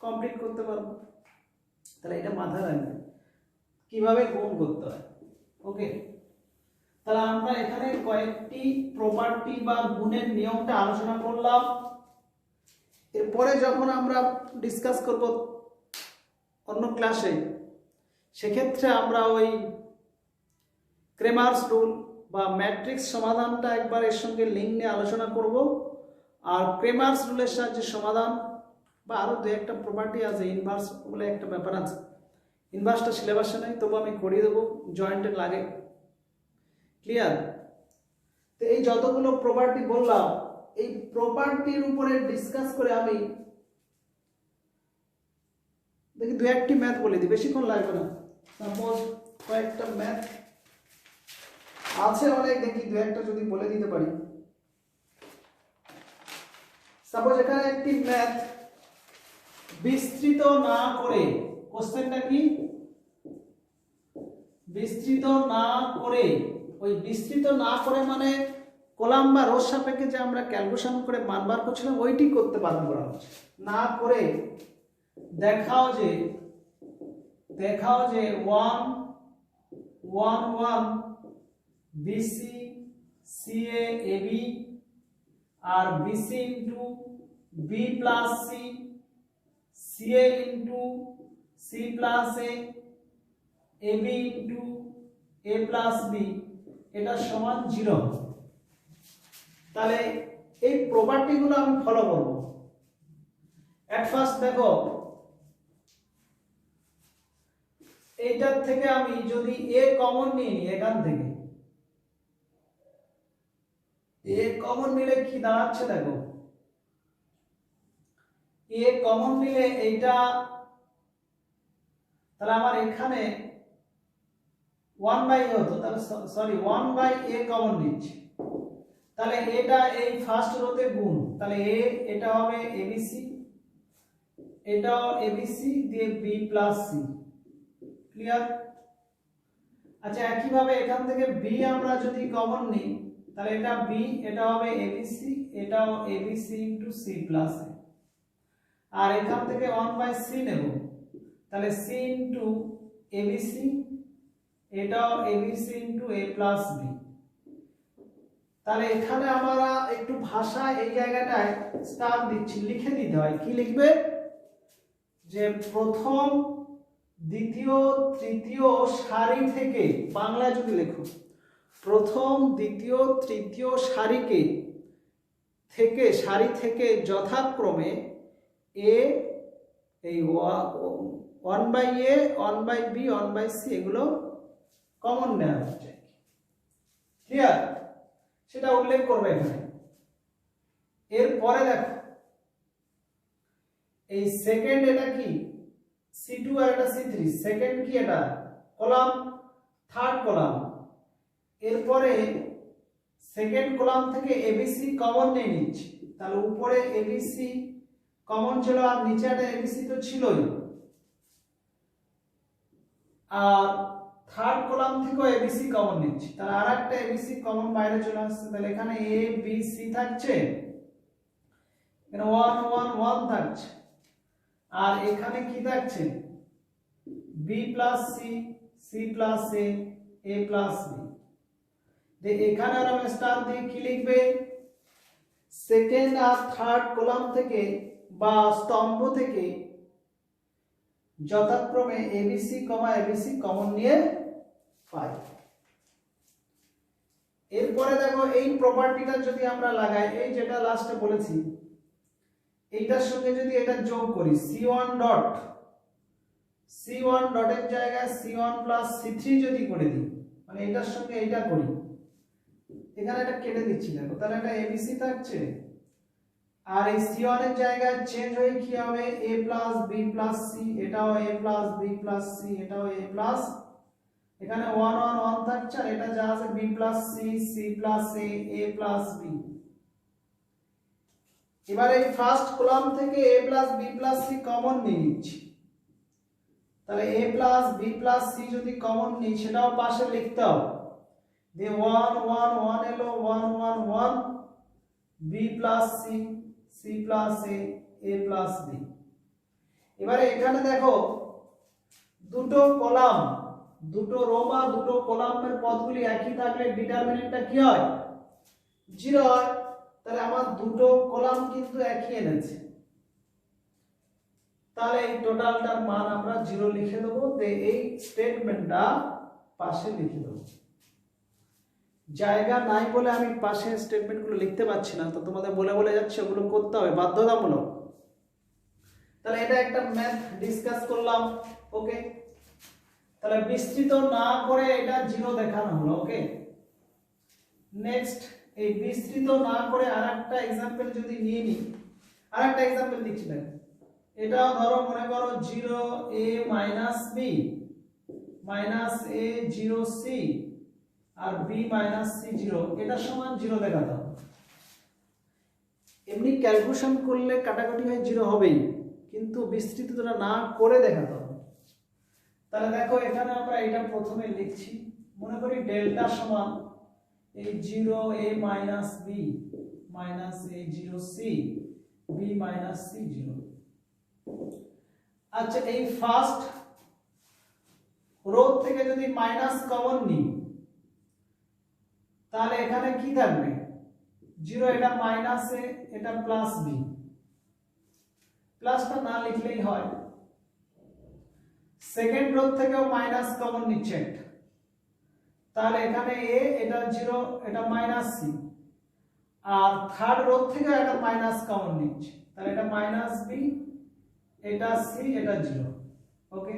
কমপ্লিট করতে পারবো। তাহলে এটা মাথায় রাখবেন কিভাবে গুণ করতে হয়। ওকে, তাহলে আমরা এখানে কয়েকটি প্রপার্টি বা গুণের নিয়মটা আলোচনা করলাম। এরপরে যখন আমরা ডিসকাস করব অন্য ক্লাসে, সেক্ষেত্রে আমরা ওই ক্রেমার্স রুল বা ম্যাট্রিক্স সমাধানটা একবার এর সঙ্গে লিঙ্ক নিয়ে আলোচনা করব। আর ক্রেমার্স রুলের সাহায্যে সমাধান বা আরও দু একটা প্রপার্টি আছে, ইনভার্স বলে একটা ব্যাপার আছে, ইনভার্সটা সিলেবাসে নেই, তবু আমি করিয়ে দেবো, জয়েন্টের লাগে। ক্লিয়ার? তো এই যতগুলো প্রপার্টি বললাম, এই প্রপার্টির উপরে ডিসকাস করে আমি দেখি দু একটি ম্যাথ বলে দিই, বেশিক্ষণ লাগবে না। সাপোজ কয়েকটা ম্যাথ আছে অনেক, দেখি দু একটা যদি বলে দিতে পারি। সাপোজ এখানে একটি ম্যাথ বিস্তৃত না করে, কোশ্চেনটা কি? বিস্তৃত না করে, ওই বিস্তৃত না করে মানে কলাম বা রোর সাপেক্ষে যে আমরা ক্যালকুলেশন করে মান বার করছিলাম ওইটি করতে বাধ্য করা হচ্ছে। না করে দেখাও যে 1 1 1 বিসি সিএ এবি আর BC into B plus C CA into C plus A AB into A plus B এটা সমান 0। তাহলে এই প্রপার্টিগুলো আমি ফলো করব। এট ফার্স্ট দেখো, এইটার থেকে আমি যদি এ কমন নিয়ে নিই, এখান থেকে এ কমন নিলে কি দাঁড়াচ্ছে দেখো, এ কমন নিলে এইটা, তাহলে আমার এখানে 1 বাই এ হতো, তাহলে সরি 1 বাই এ কমন নিচ্ছি, তাহলে এটা এই ফার্স্ট রোতে গুণ, তাহলে এ এটা হবে এবিসি, এটাও এবিসি দিয়ে বি প্লাস সি। ক্লিয়ার? আচ্ছা, একইভাবে এখান থেকে বি আমরা যদি কমন নিই, তাহলে এটা বি, এটা হবে এবিসি, এটাও এবিসি ইন্টু সি প্লাস এ। আর এখান থেকে 1 বাই সি নেব, তাহলে সি ইন্টু এবিসি, এটাও ABC into A plus B. তাহলে এখানে আমরা একটু ভাষা এই জায়গাটায় স্টার দিচ্ছি, লিখে দিতে হয়। কি লিখবে? যে প্রথম দ্বিতীয় তৃতীয় সারি থেকে, বাংলায় যদি লেখো, প্রথম দ্বিতীয় তৃতীয় সারি থেকে যথাক্রমে এ, এই 1 by A 1 by B 1 by C এগুলো কমন নেওয়া হচ্ছে। ক্লিয়ার? সেটা উল্লেখ করবে এখানে। এরপরে দেখো, এই সেকেন্ড এটা কি C2 আর এটা C3, সেকেন্ড কি এটা কলাম, থার্ড কলাম। এরপরে সেকেন্ড কলাম থেকে এবিসি কমন নিয়ে নিচ্ছি, তাহলে উপরে এবিসি কমন ছিল আর নিচে একটা এবিসি তো ছিলই, আর থার্ড কলাম থেকেও এবিসি কমন নিচ্ছি, তাহলে আর একটা এবিসি কমন বাইরে চলে আসছে, তাহলে এখানে এ বি সি থাকছে, এখানে 1 1 1 থাকছে, আর এখানে কি থাকছে B plus C, C plus A, A plus B. এখানে আর আমি স্টার দিয়ে কি লিখবে, সেকেন্ড আর থার্ড কলাম থেকে বা স্তম্ভ থেকে যথাক্রমে এবিসি এবিসি কমন নিয়ে পাই। এরপরে দেখো, এই প্রপার্টিটা যদি আমরা লাগাই, এই যেটা লাস্টে বলেছি, এইটার সঙ্গে যদি এটা যোগ করি, C1 ডটের জায়গায় C1 প্লাস C3 যদি করে দিই, মানে এটার সঙ্গে এইটা করি, এখানে এটা কেটে দিচ্ছি দেখো, তাহলে এটা এবিসি থাকছে, আর এই C1 এর জায়গায় চেঞ্জ হয়ে কি হবে a plus b plus c, এটাও a plus b plus c, এটাও a প্লাস, এখানে 1 1 1 থাকছে, আর এটা যা আছে b plus c, c plus a, a plus b। এবার এই ফার্স্ট কলাম থেকে a plus b plus c common নিয়ে নিচ্ছি, তাহলে a plus b plus c যদি কমন নিই সেটাও পাশে লিখতে হবে, দিয়ে 1 1 1 এলো, 1 1 1 b plus c, c plus a, a plus b। এবারে এখানে দেখো দুটো কলাম, দুটো রো বা দুটো কলামের পদগুলি একই থাকলে ডিটারমিনেন্টটা কি হয়? 0 হয়। তাহলে আমার দুটো কলাম কিন্তু একই এনেছে, তাহলে এই টোটালটার মান আমরা 0 লিখে দেবো। এই স্টেটমেন্টটা পাশে লিখে দেবো। জায়গা নাই বলে আমি পাশে স্টেটমেন্টগুলো লিখতে পারছি না, তো তোমাদের বলে বলে যাচ্ছে ওগুলো করতে হবে বাধ্যতামূলক। তাহলে এটা একটা ম্যাথ ডিসকাস করলাম, ওকে। তাহলে বিস্তৃত না করে এটা 0 দেখানো হলো, ওকে। নেক্সট, এই বিস্তৃত না করে আরেকটা एग्जांपल যদি নিয়ে নিই, আরেকটা एग्जांपल দিচ্ছি দেখো। এটাও ধরো মনে করো 0a - b -a 0c R b - c 0, এটা সমান 0 দেখাতে হবে। এমনি ক্যালকুলেশন করলে কাটাকাটি হয়ে 0 হবেই, কিন্তু বিস্তৃতটা না করে দেখাতে হবে। তাহলে দেখো এখানে আমরা এটা প্রথমে লিখছি, মনে করি ডেল্টা সমান এই 0a - b - a 0c b - c 0। আচ্ছা, এই ফার্স্ট রো থেকে যদি মাইনাস কমন নিই, তাহলে এখানে কি থাকবে? 0, এটা মাইনাস এ, এটা প্লাস বি। প্লাসটা না লিখলেই হয়। সেকেন্ড রো থেকেও মাইনাস কমন নিচ্ছে, তাহলে এখানে এ, এটা 0, এটা মাইনাস সি। আর থার্ড রো থেকে একটা মাইনাস কমন নিচ্ছে, তাহলে এটা মাইনাস বি, এটা সি, এটা 0, ওকে।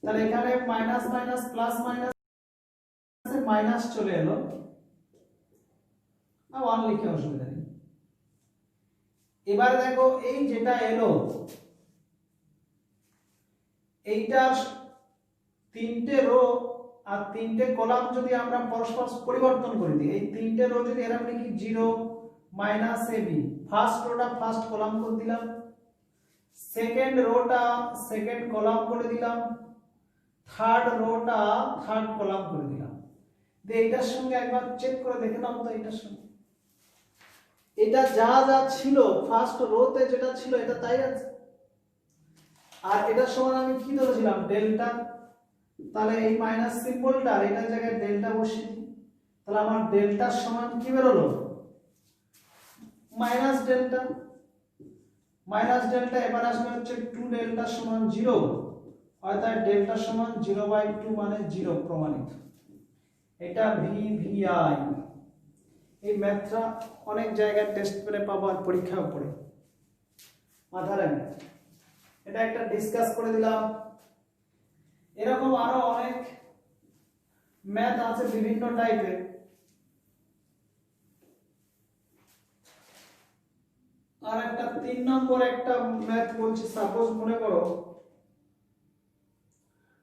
তাহলে এখানে minus minus plus minus minus চলে এলো, আর 1 লিখে অসুবিধা নেই। এবার দেখো এই যেটা এলো, এইটার তিনটে রো আর তিনটে কলাম যদি আমরা পরস্পর পরিবর্তন করে দিই, এই তিনটে রো যদি এরকম লিখি 0 -ab, first rota first column করে দিলাম, সেকেন্ড রোটা সেকেন্ড কলাম করে দিলাম, থার্ড রোটা থার্ড কলাম করে দিলাম। এটার সঙ্গে একবার চেক করে দেখে নাও তো, এটার সঙ্গে এটা যা যা ছিল ফার্স্ট রোতে যেটা ছিল এটা তাই আছে। আর এটার সমান আমি কি ধরেছিলাম? ডেল্টা। তাহলে এই মাইনাস সিম্বলটা আর এটার জায়গায় ডেল্টা বসিয়ে দিই, তাহলে আমার ডেল্টার সমান কি বেরোলো? Minus delta. মাইনাস ডেল্টা এবার আসবে হচ্ছে 2 ডেল্টা সমান 0, অর্থাৎ ডেল্টা সমান 0/2 মানে 0 প্রমাণিত। এটা VVI। এই ম্যাথটা অনেক জায়গায় টেস্ট করে পাবো আর পরীক্ষাও পড়ে, মাথা রাখবে। এটা একটা ডিসকাস করে দিলাম। এরকম আরো অনেক ম্যাথ আছে বিভিন্ন টাইপের। আর একটা 3 নম্বর একটা ম্যাথ বলছি, সাপোজ মনে করো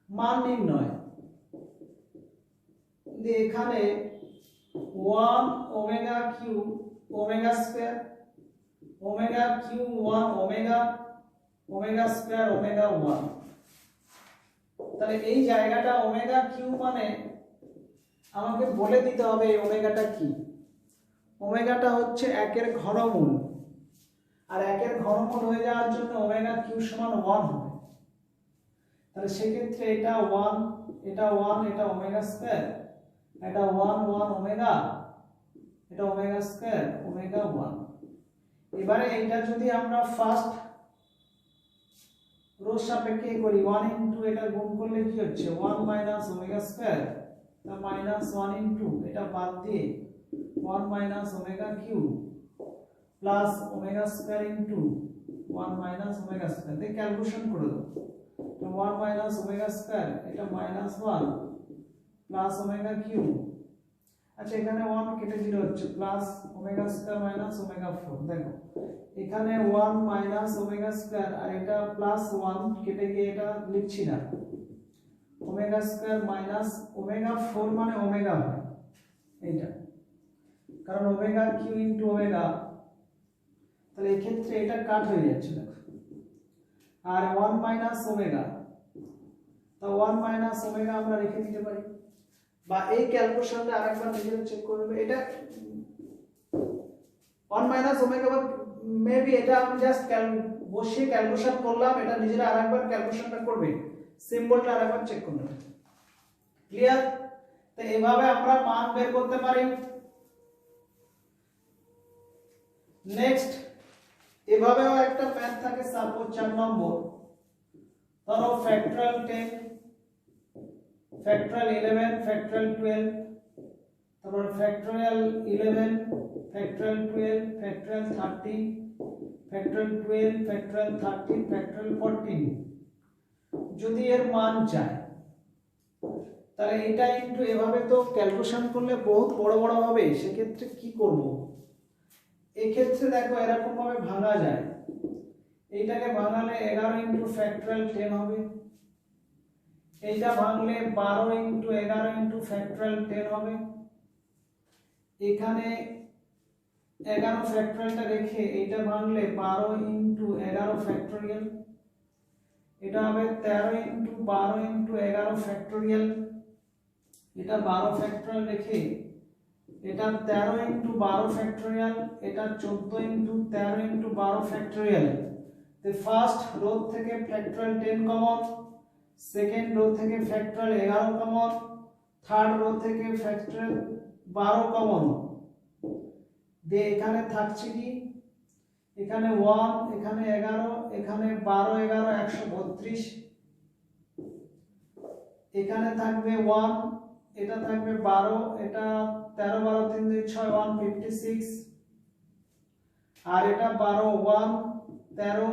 মান নির্ণয়। এখানে 1 omega cube omega square omega cube 1 omega omega square omega 1। তাহলে এই জায়গাটা ওমেগা কিউ মানে আমাকে বলে দিতে হবে এই ওমেগাটা কি। ওমেগাটা হচ্ছে 1 এর ঘনমূল, আর 1 এর ঘনমূল হয়ে যাওয়ার জন্য ওমেগা কিউ সমান 1 হবে। তাহলে সেক্ষেত্রে এটা 1, এটা 1, এটা ওমেগা স্কয়ার, এটা 1 1 ওমেগা, এটা ওমেগা স্কয়ার ওমেগা 1। এবারে এইটা যদি আমরা ফার্স্ট রোর সাপেক্ষে করি, 1 ইনটু এটা গুণ করলে কি হচ্ছে 1 মাইনাস ওমেগা স্কয়ার, তা মাইনাস 1 ইনটু এটা বাদ দিয়ে 1 minus omega cube plus omega square into 1 minus omega square. দিয়ে ক্যালকুলেশন করে দাও, তো 1 মাইনাস ওমেগা স্কয়ার, এটা মাইনাস 1 প্লাস ওমেগা কিউ। আচ্ছা, এখানে 1 কেটে 0 হচ্ছে, plus omega square minus omega 4। দেখো এখানে 1 মাইনাস ওমেগা স্কয়ার আর এটা প্লাস 1 কেটে গিয়ে এটা লিখছি না, ওমেগা স্কয়ার মাইনাস ওমেগা 4 মানে ওমেগা হয় এইটা, কারণ ওমেগা কিউ ইনটু ওমেগা। তাহলে এই ক্ষেত্রে এটা কাট হয়ে যাচ্ছে দেখো, আর 1 মাইনাস ওমেগা, তো 1 মাইনাস ওমেগা আমরা রেখে দিতে পারি, বা এই ক্যালকুলেশনটা আরেকবার নিজে চেক করে নেবে। এটা 1 মাইনাস ওমেগা বা মেবি এটা আমি জাস্ট বসিয়ে ক্যালকুলেশন করলাম, এটা নিজেরা আরেকবার ক্যালকুলেশনটা করবে। সিম্বলটা আরেকবার চেক করে নেবেন। ক্লিয়ার? তো এইভাবে আমরা মান বের করতে পারি। নেক্সট এভাবেও একটা ম্যাথ থাকে, সাপোজ 4 নম্বর, ধরো ফ্যাক্টরাল 10, ফ্যাক্টরাল 11, ফ্যাক্টরাল 12, তারপর factorial 11, factorial 12, factorial 13, factorial 12, factorial 13, factorial 14। যদি এর মান চায় তাহলে এটা ইনটু এভাবে তো ক্যালকুলেশন করলে বহুত বড় বড় হবে, সেক্ষেত্রে কি করব? এই ক্ষেত্রে দেখো এরকম ভাবে ভাঙা যায়। এইটাকে ভাঙালে 11 ইনটু ফ্যাক্টরাল 10 হবে, এইটা ভাঙলে 12 ইনটু 11 ইনটু ফ্যাক্টরাল 10 হবে। এখানে 11 ফ্যাক্টরালটা রেখে এইটা ভাঙলে 12 ইনটু 11 ফ্যাক্টরিয়াল, এটা হবে 13 ইনটু 12 ইনটু 11 ফ্যাক্টরিয়াল। এটা 12 ফ্যাক্টরিয়াল রেখে এটা 13 ইনটু 12 ফ্যাক্টরিয়াল, এটা 14 ইনটু 13 ইনটু 12 ফ্যাক্টরিয়াল। তো ফার্স্ট রো থেকে ফ্যাক্টরিয়াল 10 কমন, সেকেন্ড রো থেকে ফ্যাক্টরিয়াল 11 কমন, থার্ড রো থেকে ফ্যাক্টরিয়াল 12 কমন। দিয়ে এখানে থাকছে কি, এখানে 1, এখানে 11, এখানে 12 11 132, এখানে থাকবে 1, এটা থাকবে 12, এটা 13 12 3 2 6 156, আর এটা 12 1 13,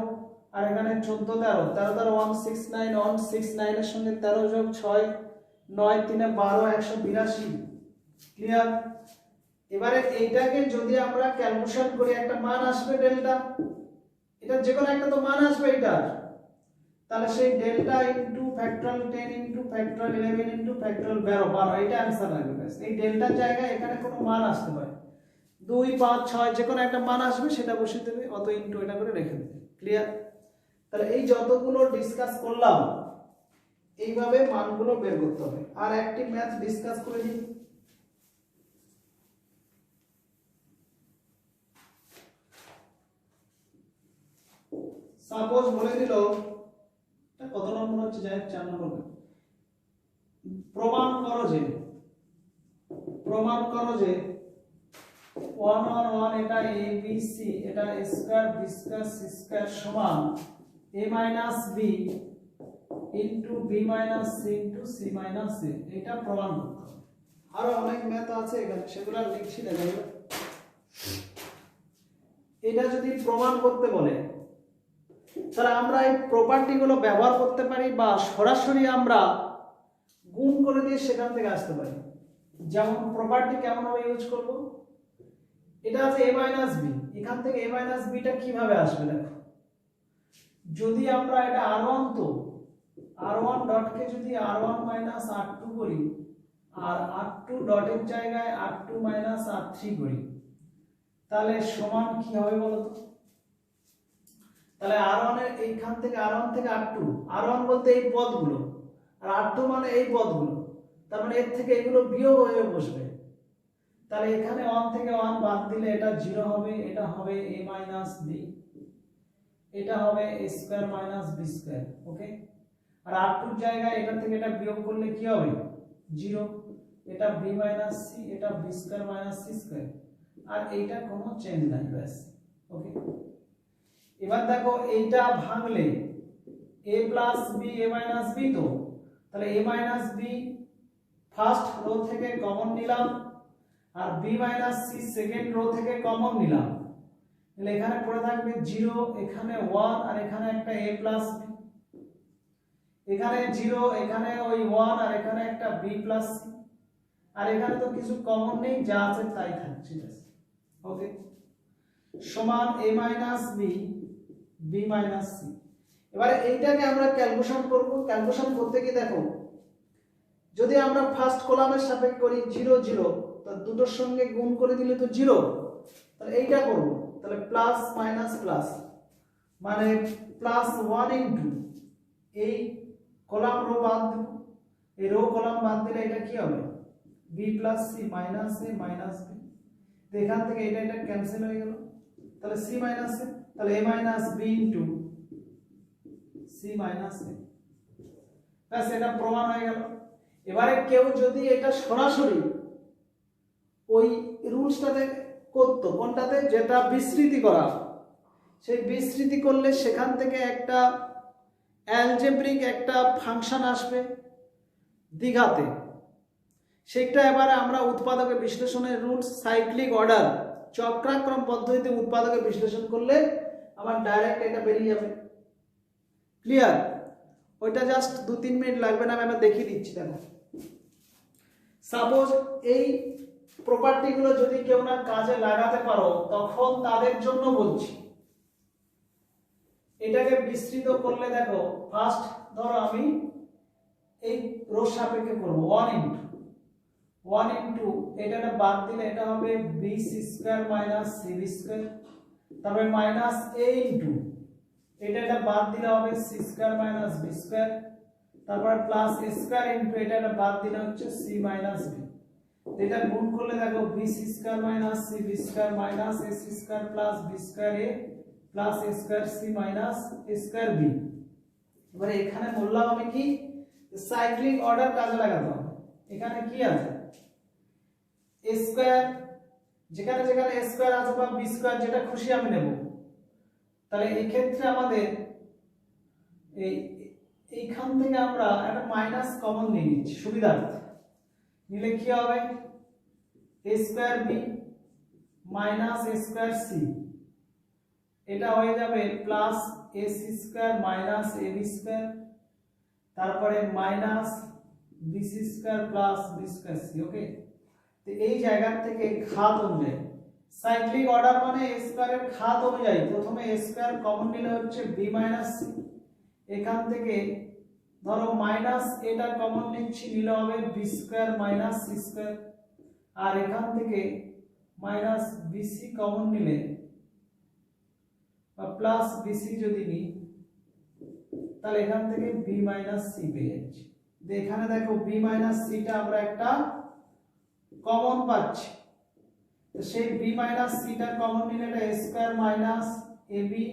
আর এখানে 14 13 13 13 169, 169 এর সঙ্গে 13 যোগ 6 9 3 12 182। ক্লিয়ার? এবারে এইটাকে যদি আমরা ক্যালকুলেশন করি একটা মান আসবে ডেল্টা, এটা যে কোনো একটা তো মান আসবে এটার, তাহলে সেই delta into factorial 10 into factorial 11 into factorial 12 এটা आंसर লাগবে। ব্যাস এই ডেল্টার জায়গায় এখানে কোনো মান আসতে পারে, 2 5 6 যে কোনো একটা মান আসবে সেটা বসিয়ে দেবে, অত ইনটু এটা করে রেখে দেবে। ক্লিয়ার? তাহলে এই যতগুলো ডিসকাস করলাম এইভাবে মানগুলো বের করতে হবে। আর একটি ম্যাথ ডিসকাস করে দিই। সাপোজ বলে দিল, এটা কত নম্বর হচ্ছে, যাই 4 নম্বর, প্রমাণ করো যে 1 1 1 এটা a b c এটা a square b square c square সমান a minus b into b minus c into c minus a, এটা প্রমাণ করতে হবে। আরো অনেক ম্যাথ আছে এখানে, সেগুলো লিখছি না। এটা যদি প্রমাণ করতে বলে তাহলে আমরা এই প্রপার্টি গুলো ব্যবহার করতে পারি, বা সরাসরি আমরা গুণ করে দিয়ে সেখান থেকে আসতে পারি। যেমন প্রপার্টি কেমন ভাবে ইউজ করব, এটা আছে a মাইনাস b, এখান থেকে a মাইনাস b টা কিভাবে আসবে দেখো। যদি আমরা এটা r1, তো r1 ডটকে যদি r1 মাইনাস r2 করি, আর r2 ডটের জায়গায় r2 মাইনাস r3 করি, তাহলে সমান কি হবে বলো তো? তাহলে r1 এর এইখান থেকে r1 থেকে r2, r1 বলতে এই পদগুলো, আর r2 মানে এই পদগুলো, তার মানে এর থেকে এগুলো বিয়োগ হয়ে বসবে। তাহলে এখানে 1 থেকে 1 বাদ দিলে এটা 0 হবে, এটা হবে a মাইনাস b, এটা হবে a square minus b square. Okay, আর r2 এর জায়গায় এটা থেকে এটা বিয়োগ করলে কি হবে? 0, এটা b মাইনাস c, এটা b square minus c square, আর এইটা কোনো চেঞ্জ নাই। ব্যাস। ওকে, এবার দেখো এইটা ভাঙলে a plus b a minus b, তো তাহলে a minus b first row থেকে কমন নিলাম, আর b minus c second rho থেকে কমন নিলাম, তাহলে এখানে পড়ে থাকবে 0, এখানে 1, আর এখানে একটা a প্লাস b, এখানে 0, এখানে ওই 1, আর এখানে একটা b প্লাস c, আর এখানে তো কিছু কমন নেই, যা আছে তাই থাকছে। ওকে, সমান a minus b b minus c। এবারে এইটাকে আমরা ক্যালকুলেশন করব। ক্যালকুলেশন করতে কি দেখো, যদি আমরা ফার্স্ট কলামের সাপেক্ষে করি 0 0, তো দুটোর সঙ্গে গুণ করে দিলে তো 0, তাহলে এইটা করব, তাহলে প্লাস মাইনাস প্লাস, মানে প্লাস 1 ইনটু এই কলাম রো বাদ দেব, এই রো কলাম বাদ দিলে এটা কি হবে? b plus c minus a minus b, তো এখান থেকে এটা ক্যান্সেল হয়ে গেল, তাহলে c মাইনাস a, তাহলে a minus b into c minus a। ব্যাস, এটা প্রমাণ হয়ে গেল। এবারে কেউ যদি এটা সরাসরি ওই রুলসটাতে করতো, কোনটাতে, যেটা বিস্তৃতি করা, সেই বিস্তৃতি করলে সেখান থেকে একটা অ্যালজেব্রিক একটা ফাংশন আসবে দ্বিঘাতে, সেটা এবারে আমরা উৎপাদকের বিশ্লেষণের রুলস সাইক্লিক অর্ডার চক্রাক্রম পদ্ধতিতে উৎপাদকের বিশ্লেষণ করলে আমার ডাইরেক্ট এটা বেরিয়ে যাবে। ক্লিয়ার? ওইটা জাস্ট 2-3 মিনিট লাগবে না, আমি দেখিয়ে দিচ্ছি। দেখো, সাপোজ এই প্রপার্টিগুলো যদি কেউ না কাজে লাগাতে পারো, তখন তাদের জন্য বলছি। এটাকে বিস্তৃত করলে দেখো, ফার্স্ট ধরো আমি এই রো সাপেক্ষে করব 1 ইন্টু এটা বাদ দিলে এটা হবে B C square minus C B square, তারপরে মাইনাস এ ইন্টু এটা বাদ দিলে হবে C square minus B square, তারপরে প্লাস এ স্কয়ার ইন্টু এটা বাদ দিলে হচ্ছে সি মাইনাস বি। এটা গুণ করলে দেখো B C square minus C B square minus A C square plus B square A plus A square C minus A square B. এবারে এখানে বললাম আমি কি, সাইক্লিক অর্ডার কাজে লাগাতে হবে। এখানে কি আছে, এ স্কয়ার, যেখানে যেখানে এ স্কয়ার আছে বা বি স্কয়ার যেটা খুশি আমি নেব। তাহলে এই ক্ষেত্রে আমাদের এইখান থেকে আমরা একটা মাইনাস কমন নিয়ে নিচ্ছি সুবিধার্থে। নিলে কি হবে, A square B minus A square C, এটা হয়ে যাবে plus A C square minus A B square, তারপরে minus B C square plus B square C. Okay, তো এই জায়গা থেকে ঘাত অনুযায়ী সাইক্লিক অর্ডার মানে এ স্কয়ারের ঘাত অনুযায়ী প্রথমে এ স্কয়ার কমন নিলে হচ্ছে বি মাইনাস সি, এখান থেকে ধরো মাইনাস এটা কমন নিচ্ছি, নিলে হবে B square minus C square, আর এখান থেকে মাইনাস বিসি কমন নিলে বা প্লাস বিসি যদি নিই, তাহলে এখান থেকে বি মাইনাস সি পেয়ে যাচ্ছি। এখানে দেখো বি মাইনাস সিটা আমরা একটা কমন পাচ্ছি, তো সেই বি মাইনাস সিটা কমন নিলে এটা A square minus A B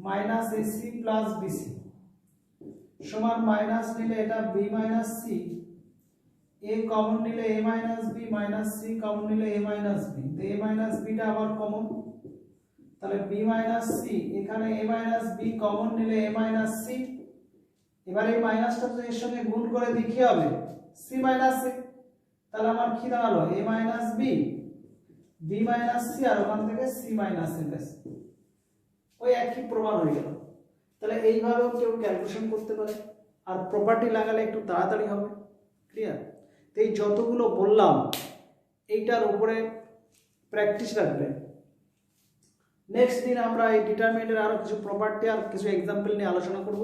minus A C plus BC সমান মাইনাস নিলে এটা B minus C, A common নিলে A minus B minus C common নিলে এ মাইনাস বি, তো এ মাইনাস বিটা আবার কমন, তাহলে বি মাইনাস সি, এখানে এ মাইনাস বি কমন নিলে এ মাইনাস সি। এবার এই মাইনাসটা যদি এর সঙ্গে গুণ করে দিই কি হবে, সি মাইনাস সি, তাহলে আমার কি দাঁড়ালো, A minus B B minus C, আর ওখান থেকে সি মাইনাস এ ব্যাস, ওই একই প্রমাণ হয়ে গেল। তাহলে এইভাবেও কেউ ক্যালকুলেশন করতে পারে, আর প্রপার্টি লাগালে একটু তাড়াতাড়ি হবে। ক্লিয়ার? তো এই যতগুলো বললাম এইটার উপরে প্র্যাকটিস রাখবে। নেক্সট দিন আমরা এই ডিটারমিনেন্টের আরো কিছু প্রপার্টি আর কিছু এক্সাম্পল নিয়ে আলোচনা করব।